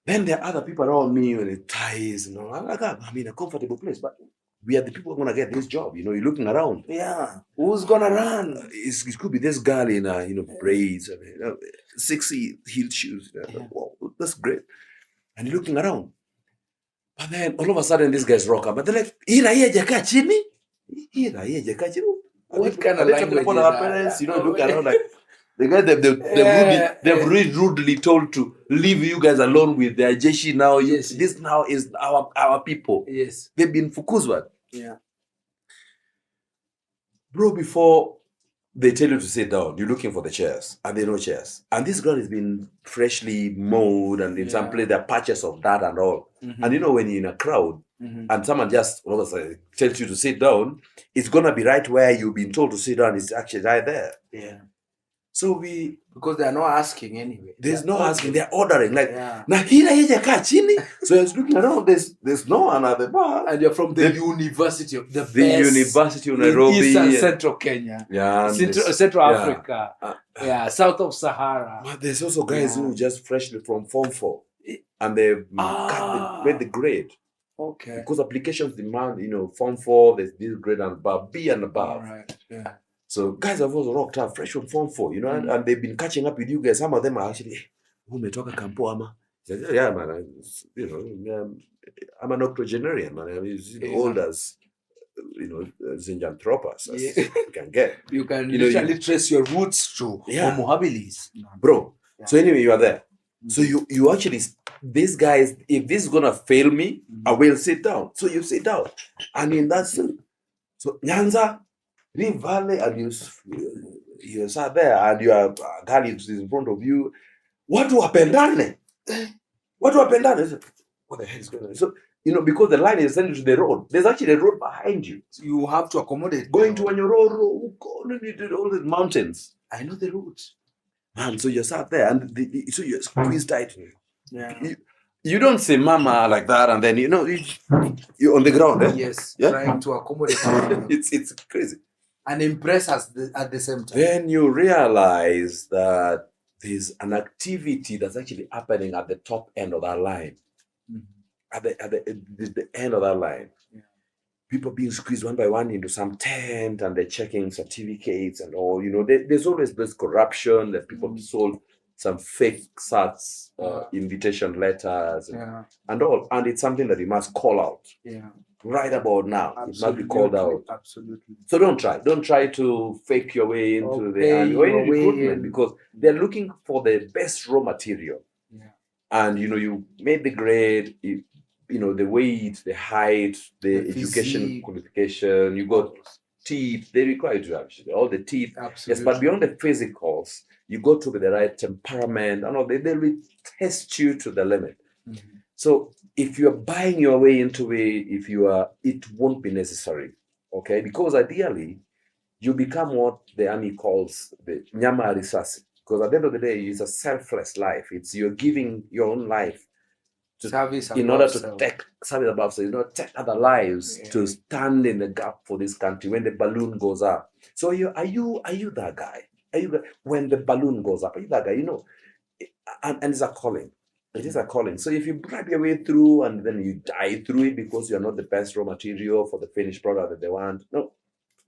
Then there are other people around me with the ties and all. I'm in a comfortable place, but we are the people who are gonna get this job. You're looking around. Yeah. Who's gonna run? It could be this girl in braids, sexy heel shoes. Wow, that's great. And you're looking around. But then all of a sudden these guys rock up. But they're like, what kind of language is that? parents, look around like, The guy they've really rudely told to leave you guys alone with their jeshi now. This now is our people. Yes. They've been fukuzwa. Yeah. Bro, before they tell you to sit down, you're looking for the chairs, and there are no chairs. And this ground has been freshly mowed, and in some place there are patches of that and all. Mm-hmm. And you know, when you're in a crowd, and someone just all of a sudden tells you to sit down, it's gonna be right where you've been told to sit down. It's actually right there. Yeah. So because they are not asking anyway. There's no asking. They're ordering like na hila yeje ka chini. So I was looking around. There's no one at the bar. And you're from the University of the University of Nairobi, in Eastern Central Kenya, Central Africa, south of Sahara. But there's also guys who just freshly from Form 4, and they've made the grade. Okay. Because applications demand, Form 4. There's this grade and above, B and above. All right. Yeah. So guys have also rocked up fresh from Form 4, and they've been catching up with you guys. Some of them are actually, umetoka kampo ama? Yeah, man. I'm an octogenarian, man. I'm old as, Zinjanthropus as you can get. You can literally trace your roots to Homo habilis. Bro. Yeah. So anyway, you are there. So you actually, these guys, if this is gonna fail me, I will sit down. So you sit down, and in that sense, so Nyanza. Rift Valley, and you sat there, and your girl is in front of you. What happened? What happened? What the hell is going on? So, because the line is sent to the road, there's actually a road behind you. So you have to accommodate. Going to all the mountains. I know the route. And so you sat there, and so you're squeezed tight. Yeah. You don't say mama like that, and then you're on the ground. Eh? Yes. Yeah? Trying to accommodate. It's crazy. And impress us at the same time. Then you realize that there's an activity that's actually happening at the top end of that line. At the end of that line. Yeah. People being squeezed one by one into some tent, and they're checking certificates and all. There's always this corruption that people sold some fake certs, invitation letters, and all. And it's something that you must call out. Yeah. Right about now. Absolutely. It must be called out. Absolutely. So don't try to fake your way into the recruitment, because they're looking for the best raw material. Yeah. And you made the grade, the weight, the height, the education qualification, you got teeth, they require you to have all the teeth. Absolutely. Yes, but beyond the physicals, you go to the right temperament, and all they will test you to the limit. Mm-hmm. So if you're buying your way into it won't be necessary, okay? Because ideally, you become what the army calls the nyama risasi. Because at the end of the day, it's a selfless life. It's you're giving your own life to service in order to take service above, so take other lives to stand in the gap for this country when the balloon goes up. So are you that guy? When the balloon goes up? Are you that guy? And it's a calling. It is a calling. So if you bribe your way through and then you die through it because you're not the best raw material for the finished product that they want, no,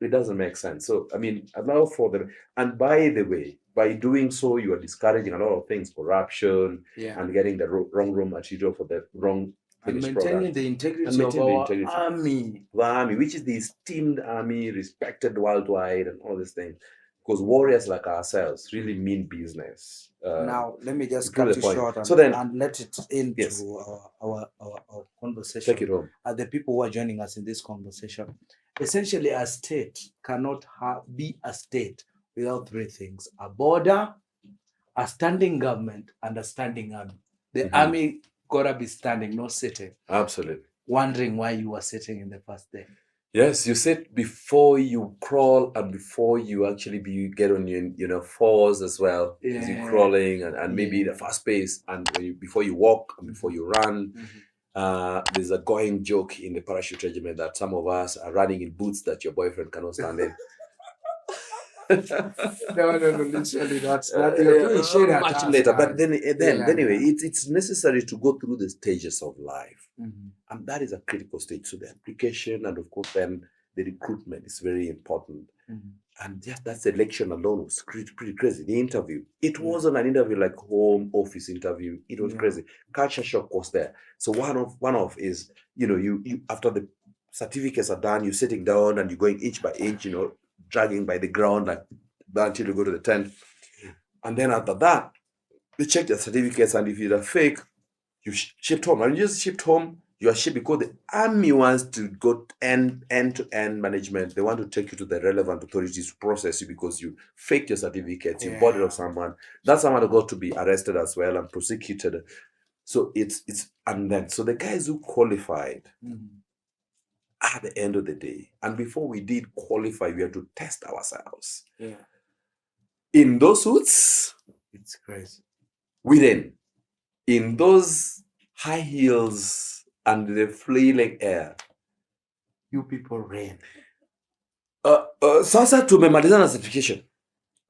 it doesn't make sense. So, allow for them. And by the way, by doing so, you are discouraging a lot of things, corruption, and getting the wrong raw material for the wrong finished product. And maintaining the integrity of our army. The army, which is the esteemed army, respected worldwide, and all these things. Because warriors like ourselves really mean business. Now, let me just cut it short and let it into our conversation. Take it home. The people who are joining us in this conversation. Essentially, a state cannot be a state without three things: a border, a standing government, and a standing army. The army gotta be standing, not sitting. Absolutely. Wondering why you were sitting in the first day. Yes, you sit before you crawl and before you actually get on your fours as well. As you're crawling and maybe the fast pace, and before you walk and before you run. There's a going joke in the parachute regiment that some of us are running in boots that your boyfriend cannot stand in. No, literally that's much later. But then anyway, it's necessary to go through the stages of life. And that is a critical stage. So the application and of course then the recruitment is very important. And just that selection alone was pretty crazy. The interview, it wasn't an interview like home office interview. It was crazy. Culture shock was there. So one of is, you after the certificates are done, you're sitting down and you're going inch by inch, dragging by the ground like until you go to the tent. And then after that, they check the certificates, and if you're fake, you shipped home. And you just shipped home, you are shipped because the army wants to go end-to-end management. They want to take you to the relevant authorities to process you because you faked your certificates, you bought it off someone. That someone got to be arrested as well and prosecuted. So it's and then so the guys who qualified at the end of the day, and before we did qualify, we had to test ourselves. Yeah. In those suits, It's crazy. we then in those high heels and the flailing air, You people ran. Sasa tumemalizana certification.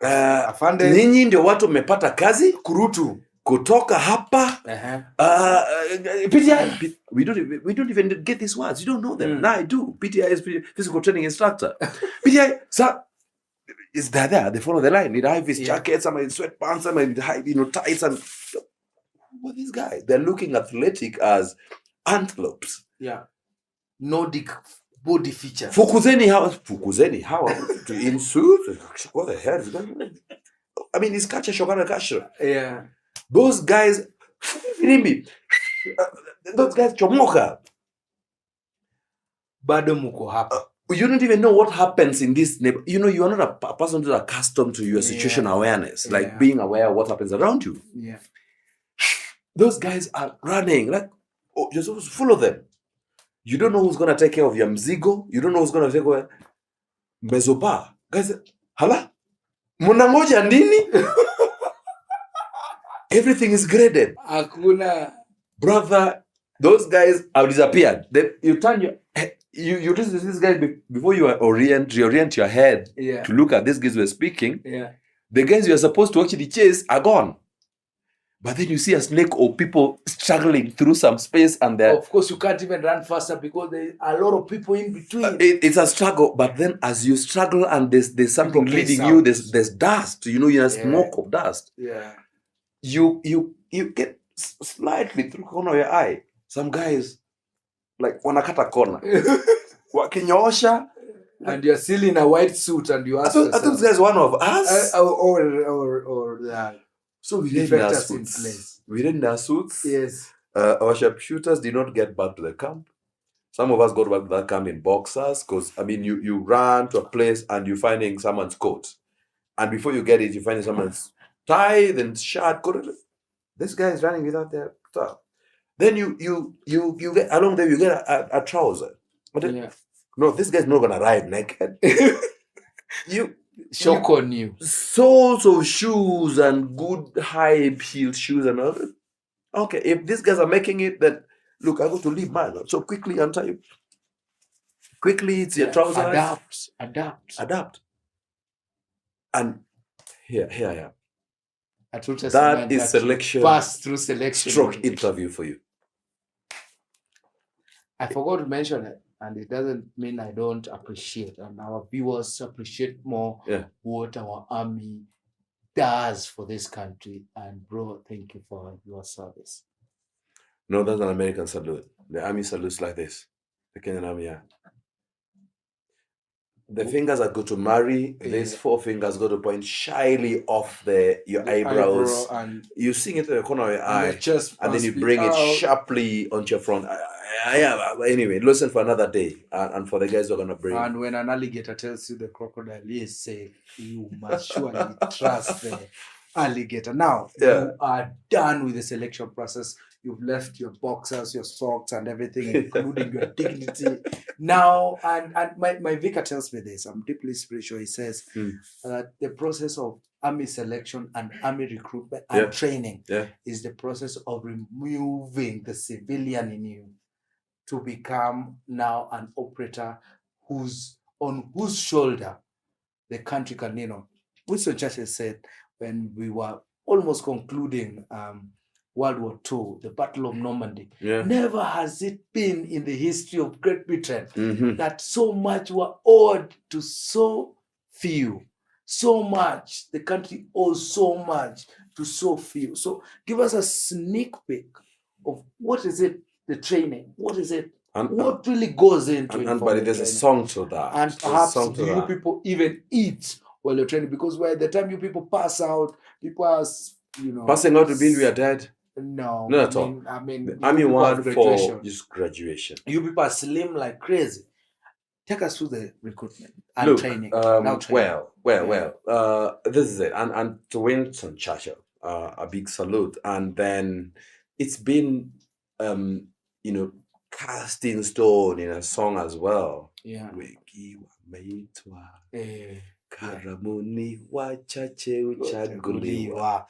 Afande, Ninyi ndio watu mmepata kazi kurutu kutoka hapa. PTI, we don't even get these words. You don't know them. Now I do. PTI is physical training instructor. PTI, sir, is there? They follow the line. Need high vis jackets, some in sweatpants, some in high, tights, and what these guys? They're looking athletic as antelopes. Yeah. Nordic body features. Fukuzeni how to in suit. What the hell is that? I mean, it's Kacha Shogana Kasha. Yeah. Those guys, those guys chomoka. Bado muko hapa. You don't even know what happens in this neighborhood. You are not a person who's accustomed to your situational awareness, like being aware of what happens around you. Yeah. Those guys are running, like, you're supposed to follow them. You don't know who's going to take care of your mzigo. You don't know who's going to take care of mezoba. Guys, hala? Munangoja nini? Everything is graded. Akuna. Brother, those guys have disappeared. Then you turn you listen to this guy before you reorient your head to look at these guys who are speaking. Yeah. The guys you are supposed to actually chase are gone. But then you see a snake or people struggling through some space, and of course you can't even run faster because there are a lot of people in between. It's a struggle. But then as you struggle and there's something leading you, there's dust. You're a smoke of dust. Yeah. You get slightly through the corner of your eye. Some guys like wanakata corner. Wakinyoosha. And you're still in a white suit and you ask yourself, I thought this guy's one of us. So we didn't have suits. We didn't have suits. Yes. Our sharpshooters did not get back to the camp. Some of us got back to that camp in boxers because, I mean, you ran to a place and you're finding someone's coat. And before you get it, you're finding someone's tie, then shirt. This guy is running without their stuff. Then you get along there, you get a trouser. But then, no, this guy's not going to ride naked. Shock on you. Soles of shoes and good high-heeled shoes and all. Okay, if these guys are making it, then look, I got to leave mine. So quickly untie you. Quickly, it's your trousers. Adapt. And here I am. That is selection. Pass through selection. Stroke interview for you. I forgot to mention it. And it doesn't mean I don't appreciate, and our viewers appreciate more what our army does for this country. And bro, thank you for your service. No, that's an American salute. The army salutes like this. The Kenyan army, The fingers are good to marry. These 4 fingers go to point shyly off your eyebrows. And you sing it to the corner of your eye, and then you bring it sharply onto your front. Anyway, listen for another day, and for the guys who are gonna bring. And when an alligator tells you the crocodile is safe, you must surely trust the alligator. Now you are done with the selection process. You've left your boxers, your socks, and everything, including your dignity. Now, and my vicar tells me this. I'm deeply spiritual. He says that the process of army selection and army recruitment and training is the process of removing the civilian in you to become now an operator on whose shoulder the country can, Winston Churchill said when we were almost concluding World War II, the Battle of Normandy, never has it been in the history of Great Britain that so much were owed to so few. So much. The country owes so much to so few. So give us a sneak peek of what is it, the training, what is it, what really goes into it. But there's a song to that. And perhaps do you people even eat while you're training? Because by the time you people pass out, people are, Passing out to mean we are dead? No, Not at all. I mean, The you army people have word for graduation. just graduation. You people are slim like crazy. Take us through the recruitment and Look, training. Now training. Well. This is it. And to Winston Churchill, a big salute. And then it's been, cast in stone in a song as well. Yeah. Wengi wameitwa, Eh, karibuni wachache uchaguliwa, Guliwa.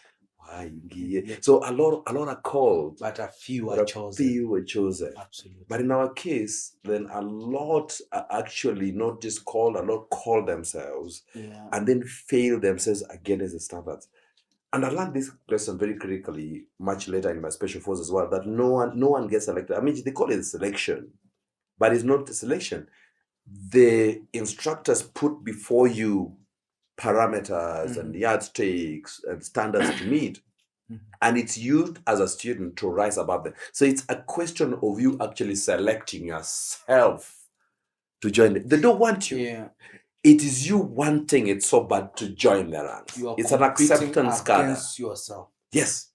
waingie. Yeah. So a lot are called, But a few but are a chosen. few were chosen. Absolutely. But in our case, then a lot are actually not just called, a lot call themselves Yeah. and then fail themselves against the standards. And I learned this lesson very critically much later in my special force as well, that no one gets selected. I mean, they call it selection, but it's not selection. The instructors put before you parameters and yardsticks and standards to meet. And it's you as a student to rise above them. So it's a question of you actually selecting yourself to join them. They don't want you. Yeah. It is you wanting it so bad to join the ranks. You are It's an acceptance card. against yourself. Yes.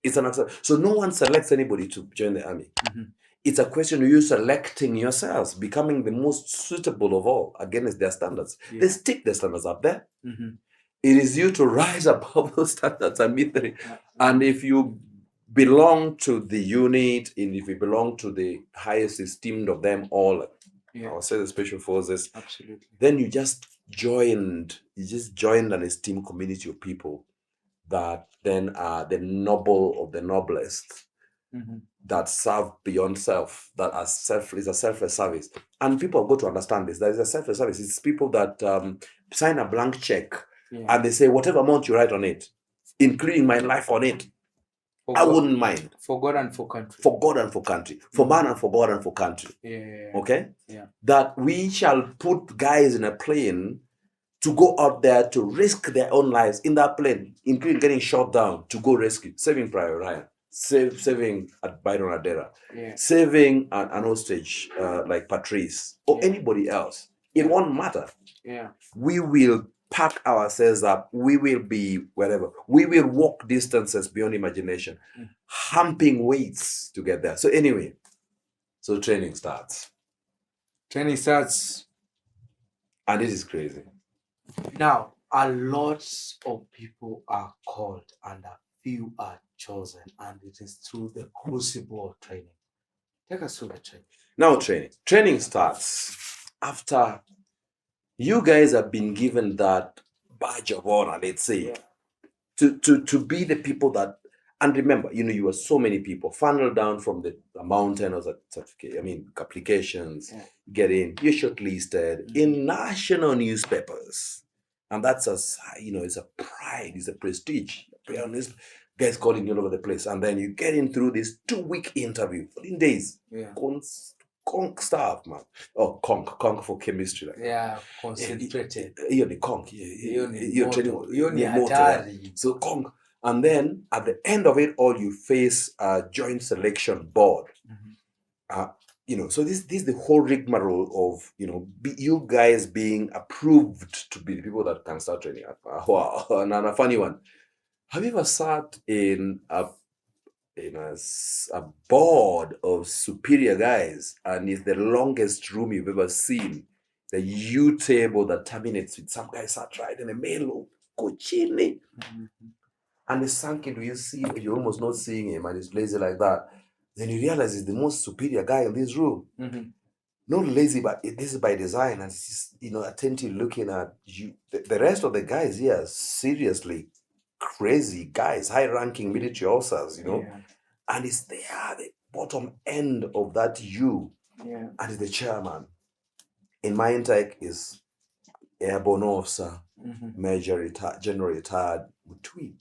It's an acceptance. So no one selects anybody to join the army. Mm-hmm. It's a question of you selecting yourselves, becoming the most suitable of all against their standards. Yeah. They stick their standards up there. Mm-hmm. It is you to rise above those standards and meet them. And if you belong to the unit, and if you belong to the highest esteemed of them all, I'll say the special forces, absolutely, then you just joined an esteemed community of people that then are the noble of the noblest, that serve beyond self, that are is a selfless service. And people have got to understand this. There is a selfless service. It's people that sign a blank check and they say, whatever amount you write on it, including my life on it, I wouldn't mind. For God and for country. For God and for country. For man and for God and for country. Yeah. Okay? Yeah. That we shall put guys in a plane to go out there to risk their own lives in that plane, including getting shot down to go rescue, saving Private Ryan, saving Byron Adera, saving an hostage like Patrice or anybody else. It won't matter. Yeah. We will pack ourselves up. We will be wherever. We will walk distances beyond imagination, humping weights to get there. So anyway, so training starts. And it is crazy. Now, a lot of people are called and a few are chosen, and it is through the crucible of training. Take us through the training. Now, training starts after you guys have been given that badge of honor, let's say, to be the people that, and remember, you are so many people funneled down from the mountain of certificate, applications, get in, you're shortlisted in national newspapers. And that's it's a pride, it's a prestige. Guys calling you all over the place. And then you get in through this 2-week interview, 14 days. Yeah. Conk stuff, man. Oh, conk for chemistry. Concentrated. You're the conk. You're training. You're So conk. And then at the end of it all, you face a joint selection board. So this is the whole rigmarole of you guys being approved to be the people that can start training. Wow, and a funny one. Have you ever sat in a board of superior guys, and it's the longest room you've ever seen? The U table that terminates with some guy sat right in the middle, cochini, and it's sunk into you're almost not seeing him, and he's lazy like that. Then you realize he's the most superior guy in this room. Not lazy, but this is by design, and he's attentive looking at you. The rest of the guys here, seriously crazy guys, high-ranking military officers, and it's there, the bottom end of that U, and it's the chairman. In my intake is airborne officer, major retired, general retired, Mutui,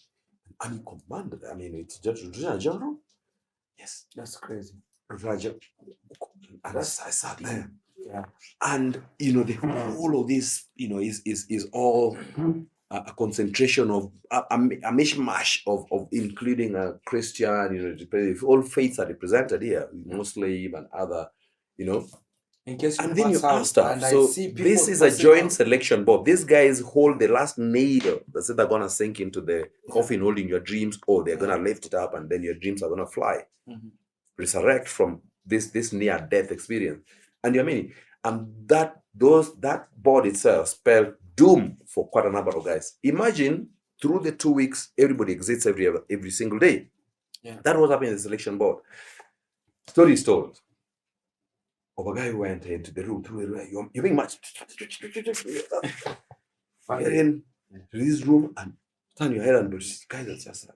and he commanded. It's general. Yes, that's crazy. And I sat there, and the whole of this, is all a concentration of a mishmash of including a Christian, all faiths are represented here, Muslim and other, In case you And then you pass out, ask stuff. and I So see people this is a passing joint out. selection board. These guys hold the last nail that said they're gonna sink into the coffin holding your dreams, or they're gonna lift it up and then your dreams are gonna fly. Resurrect from this near death experience. And you mean, and that board itself spelled doom for quite a number of guys. Imagine through the 2 weeks, everybody exits every single day. Yeah. That was happening in the selection board. Story is told of a guy who went into the room through the room. You're being much. Get in to this room and turn your head, and these guys are just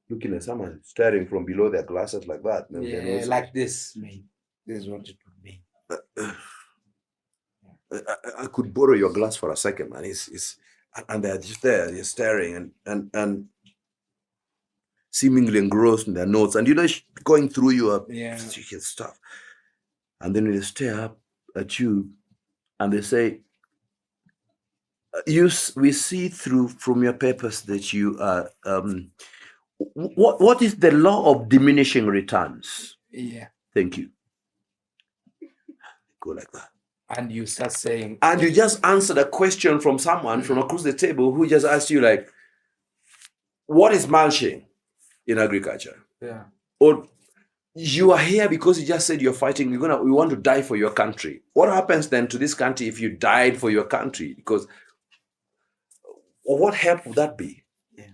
looking at someone staring from below their glasses like that. Yeah, like this, mate. This is what it would be. I could borrow your glass for a second, man. And they're just there, you're staring and seemingly engrossed in their notes, and going through your stuff. And then they stare up at you and they say, we see through from your papers that you are what is the law of diminishing returns? Yeah. Thank you. Go like that. And you start saying, and you just answered a question from someone from across the table who just asked you, like, what is mulching in agriculture? Yeah. Or you are here because you just said you're fighting, we want to die for your country. What happens then to this country if you died for your country? Because, or what help would that be? Yeah.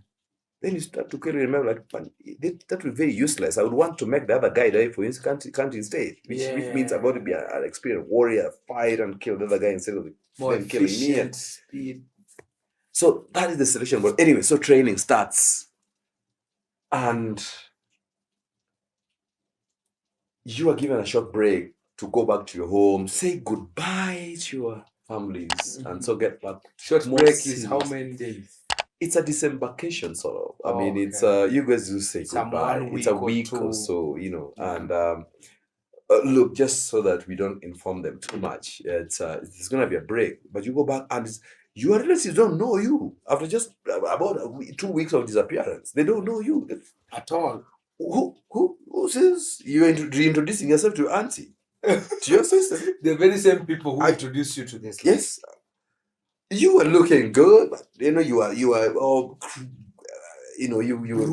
Then you start to remember, like, that would be very useless. I would want to make the other guy die for his country instead, which means I'm going to be an experienced warrior, fight and kill the other guy instead of them killing me. And speed. So that is the selection. But anyway, so training starts. And you are given a short break to go back to your home, say goodbye to your families, and so get back. Short break is how many days? It's a disembarkation, sort of. I mean, it's you guys do say goodbye. It's a week or so, and look, just so that we don't inform them too much, it's going to be a break. But you go back and your relatives don't know you after just about 2 weeks of disappearance. They don't know you at all. Who says you're reintroducing yourself to your auntie, to your sister? The very same people who introduced you to this. Yes, you were looking good, but you are all, you were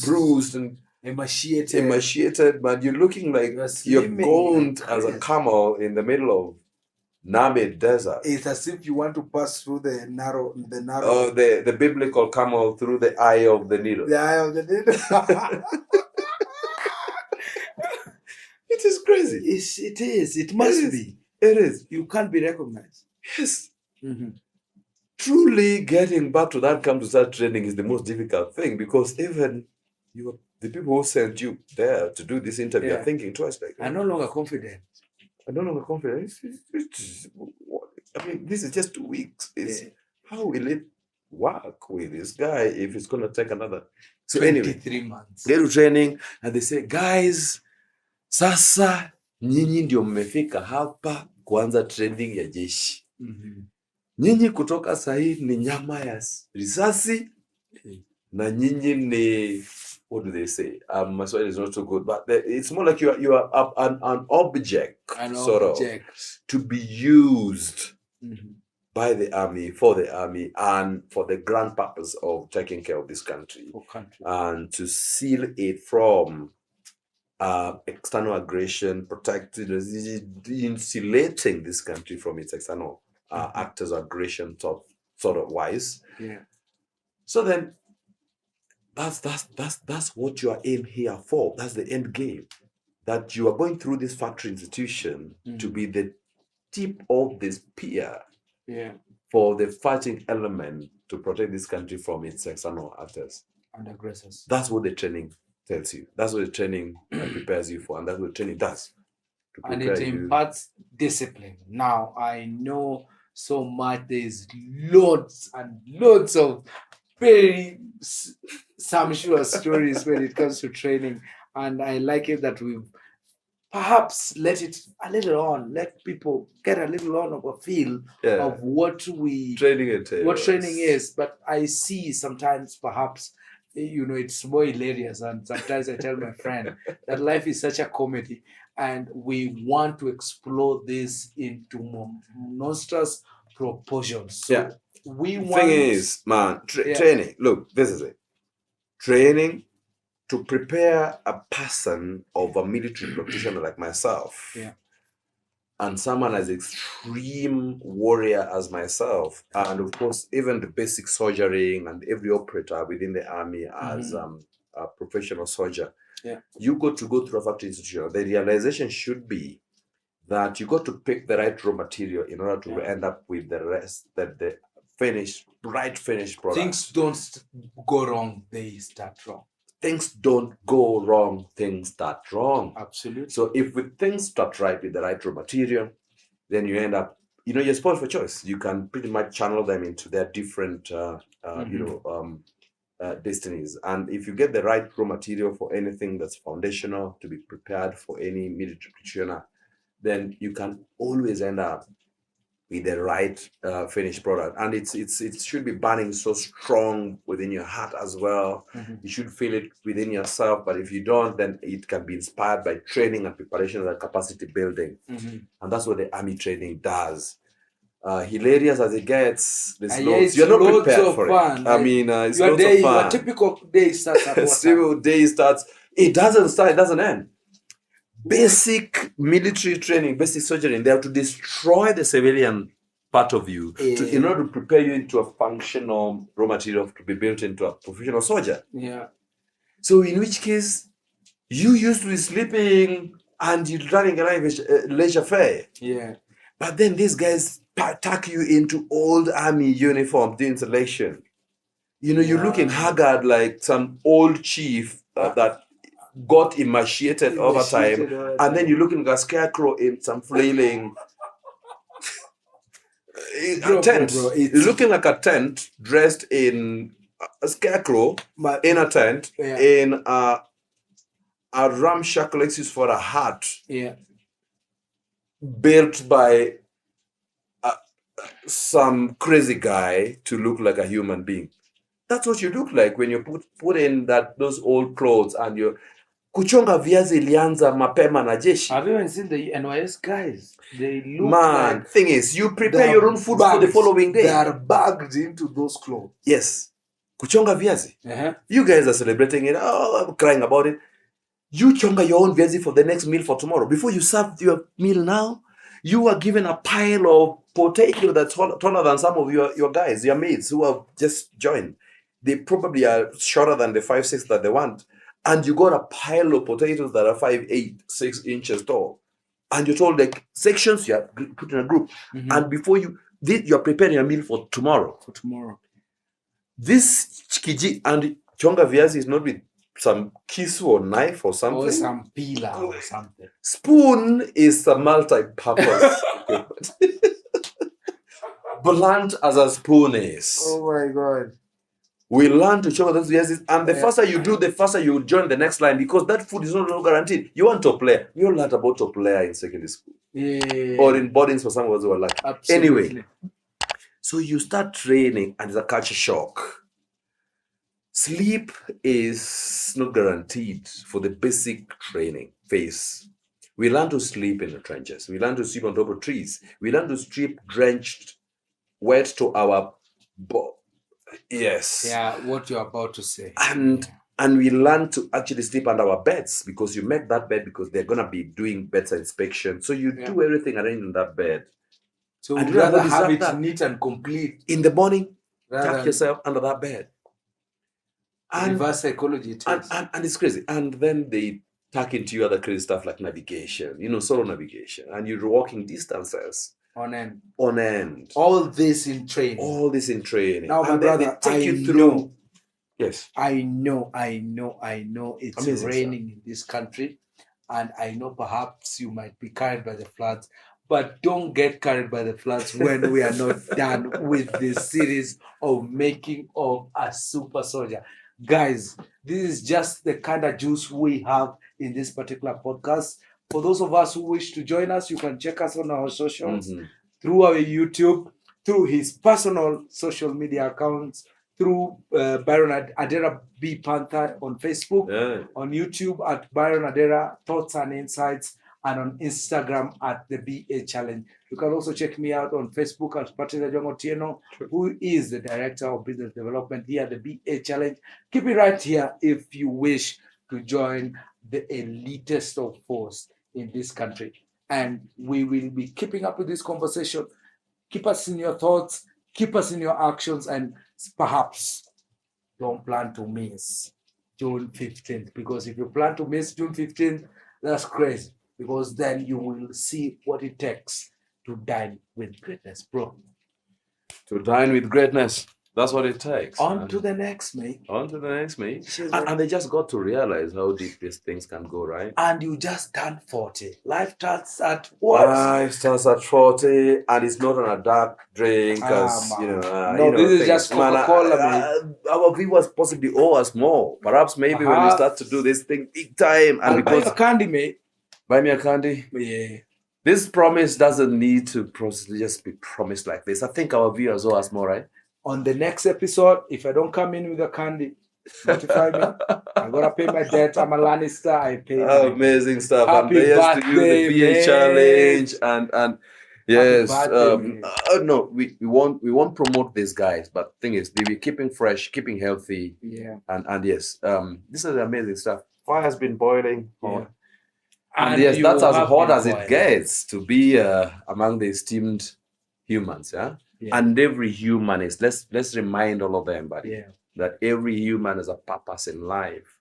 bruised and emaciated, but you're looking like you're gaunt as a camel in the middle of Namib desert. It's as if you want to pass through the narrow. Oh, the biblical camel through the eye of the needle. The eye of the needle. It is crazy. It is. It must be. It is. You can't be recognized. Yes. Mm-hmm. Truly getting back to that camp to start training is the most difficult thing, because even the people who sent you there to do this interview are thinking twice. Like, I'm no longer confident. I don't know confidence. I mean, this is just 2 weeks. How will it work with this guy if it's going to take another? So 23 months. Get to training, and they say, guys, sasa nyinyi ndio mmefika hapa kuanza training ya jeshi. Nyinyi kutoka sahi ni nyama ya risasi, na nyinyi ni, what do they say? My Swahili is not so good, but it's more like you are an object, of, to be used by the army, for the army, and for the grand purpose of taking care of this country. And to seal it from external aggression, protecting, insulating this country from its external actors' aggression, sort of wise. Yeah. So then, that's what you are aimed here for. That's the end game. That you are going through this factory institution to be the tip of the spear for the fighting element to protect this country from its external actors and aggressors. That's what the training tells you. That's what the training prepares you for, and that's what the training does. And it imparts discipline. Now, I know so much. There's loads and loads of very sumptuous stories when it comes to training. And I like it that we've perhaps let it a little on, let people get a little on of a feel of what training is. But I see sometimes perhaps it's more hilarious. And sometimes I tell my friend that life is such a comedy, and we want to explore this into monstrous proportions. So Yeah. we The want. thing is, man, training. Look, this is it. Training to prepare a person of a military practitioner like myself. Yeah. And someone as extreme warrior as myself, and of course even the basic soldiering and every operator within the army as a professional soldier. Yeah. You got to go through a factory institution. The realization should be that you got to pick the right raw material in order to end up with the rest, that the finished product. Things don't go wrong, they start wrong. Things don't go wrong, things start wrong. Absolutely. So if things start right with the right raw material, then you end up, you're spoiled for choice. You can pretty much channel them into their different, destinies. And if you get the right raw material for anything that's foundational to be prepared for any military practitioner, then you can always end up with the right finished product. And it should be burning so strong within your heart as well. You should feel it within yourself. But if you don't, then it can be inspired by training and preparation and capacity building. And that's what the army training does. Hilarious as it gets, there's loads. You're not prepared for fun. it. I mean, it's loads of fun. Your typical day starts at what typical day starts. It doesn't start. It doesn't end. Basic military training, basic surgery, they have to destroy the civilian part of you in order to prepare you into a functional raw material to be built into a professional soldier. Yeah. So in which case, you used to be sleeping and you're running around with laissez-faire. Yeah. But then these guys tuck you into old army uniform doing selection. You're looking haggard like some old chief that got emaciated over time, and then you're looking like a scarecrow in some flailing tent. You're looking like a tent dressed in a scarecrow in a tent in a ramshackle excuse for a hat built by some crazy guy to look like a human being. That's what you look like when you put in those old clothes and you kuchonga viazi ilianza mapema na jeshi. Have you even seen the NYS guys? They look like, thing is, you prepare your own food for the following day. They are bagged into those clothes. Yes. Kuchonga viazi. You guys are celebrating it. Oh, I'm crying about it. You chonga your own viazi for the next meal for tomorrow. Before you serve your meal now, you are given a pile of potato that's taller than some of your guys, your mates who have just joined. They probably are shorter than the 5'6" that they want. And you got a pile of potatoes that are 5'8", 6 inches tall. And you're told like sections, you are put in a group. And before you're preparing a meal for tomorrow. This chikiji and chonga viazi is not with some kisu or knife or something. Or some peeler or something. Spoon is a multi-purpose. Blunt as a spoon is. Oh my God. We learn to chop those viazis, and the faster you do, the faster you will join the next line, because that food is not guaranteed. You want top layer. We all learned about top layer in secondary school. Or in boardings for some of us who are lucky. Absolutely. Anyway, so you start training and it's a culture shock. Sleep is not guaranteed for the basic training phase. We learn to sleep in the trenches. We learn to sleep on top of trees. We learn to sleep drenched, wet to our yes. Yeah, what you're about to say. And we learn to actually sleep under our beds, because you make that bed because they're going to be doing bedside inspection. So you do everything arranged in that bed. So you'd rather have it neat and complete. In the morning, tuck yourself under that bed. And reverse psychology it is. And it's crazy. And then they tuck into you other crazy stuff like navigation, solo navigation. And you're walking distances. On end. All this in training. Now, my brother, they take you through. Yes. I know it's amazing, raining in this country. And I know perhaps you might be carried by the floods. But don't get carried by the floods when we are not done with this series of making of a super soldier. Guys, this is just the kind of juice we have in this particular podcast. For those of us who wish to join us, you can check us on our socials, through our YouTube, through his personal social media accounts, through Byron Adera B Panther on Facebook, on YouTube at Byron Adera Thoughts and Insights, and on Instagram at the BA Challenge. You can also check me out on Facebook at Patrice Ajwang, who is the Director of Business Development here at the BA Challenge. Keep it right here if you wish to join the elitist of force in this country. And we will be keeping up with this conversation. Keep us in your thoughts, keep us in your actions, and perhaps don't plan to miss June 15th. Because if you plan to miss June 15th, that's crazy. Because then you will see what it takes to dine with greatness, bro. To dine with greatness. That's what it takes. On to the next, mate. On to the next, mate. And they just got to realize how deep these things can go, right? And you just turned 40. Life starts at what? Life starts at 40, and it's not on a dark drink, as this is just Coca-Cola, mate. Our viewers possibly owe us more. Perhaps maybe when we start to do this thing big time, and buy a candy, mate. Buy me a candy. Yeah. This promise doesn't need to just be promised like this. I think our viewers owe us more, right? On the next episode, if I don't come in with a candy, notify me. I'm gonna pay my debt. I'm a Lannister. I pay. Amazing stuff. Happy and birthday, to you, the BA challenge, and yes, no, we won't promote these guys, but the thing is, they be keeping fresh, keeping healthy. Yeah. And yes, this is amazing stuff. Fire has been boiling. Yeah. And yes, that's as hot as it gets to be among the esteemed humans, yeah? And every human is, let's remind all of them, buddy, that every human has a purpose in life.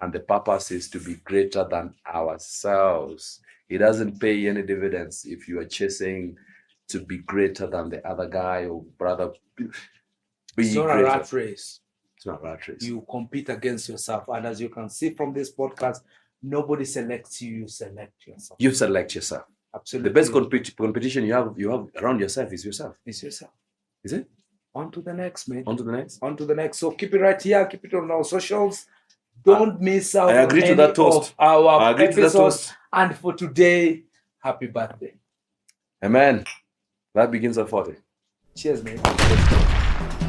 And the purpose is to be greater than ourselves. It doesn't pay any dividends if you are chasing to be greater than the other guy or brother. It's not a rat race. It's not a rat race. You compete against yourself. And as you can see from this podcast, nobody selects you, you select yourself. You select yourself. Absolutely. The best competition you have around yourself is yourself. It's yourself. Is it? On to the next, mate. On to the next. On to the next. So keep it right here. Keep it on our socials. Don't miss out. I agree to that toast. Our episodes. And for today, happy birthday. Amen. That begins at 40. Cheers, mate.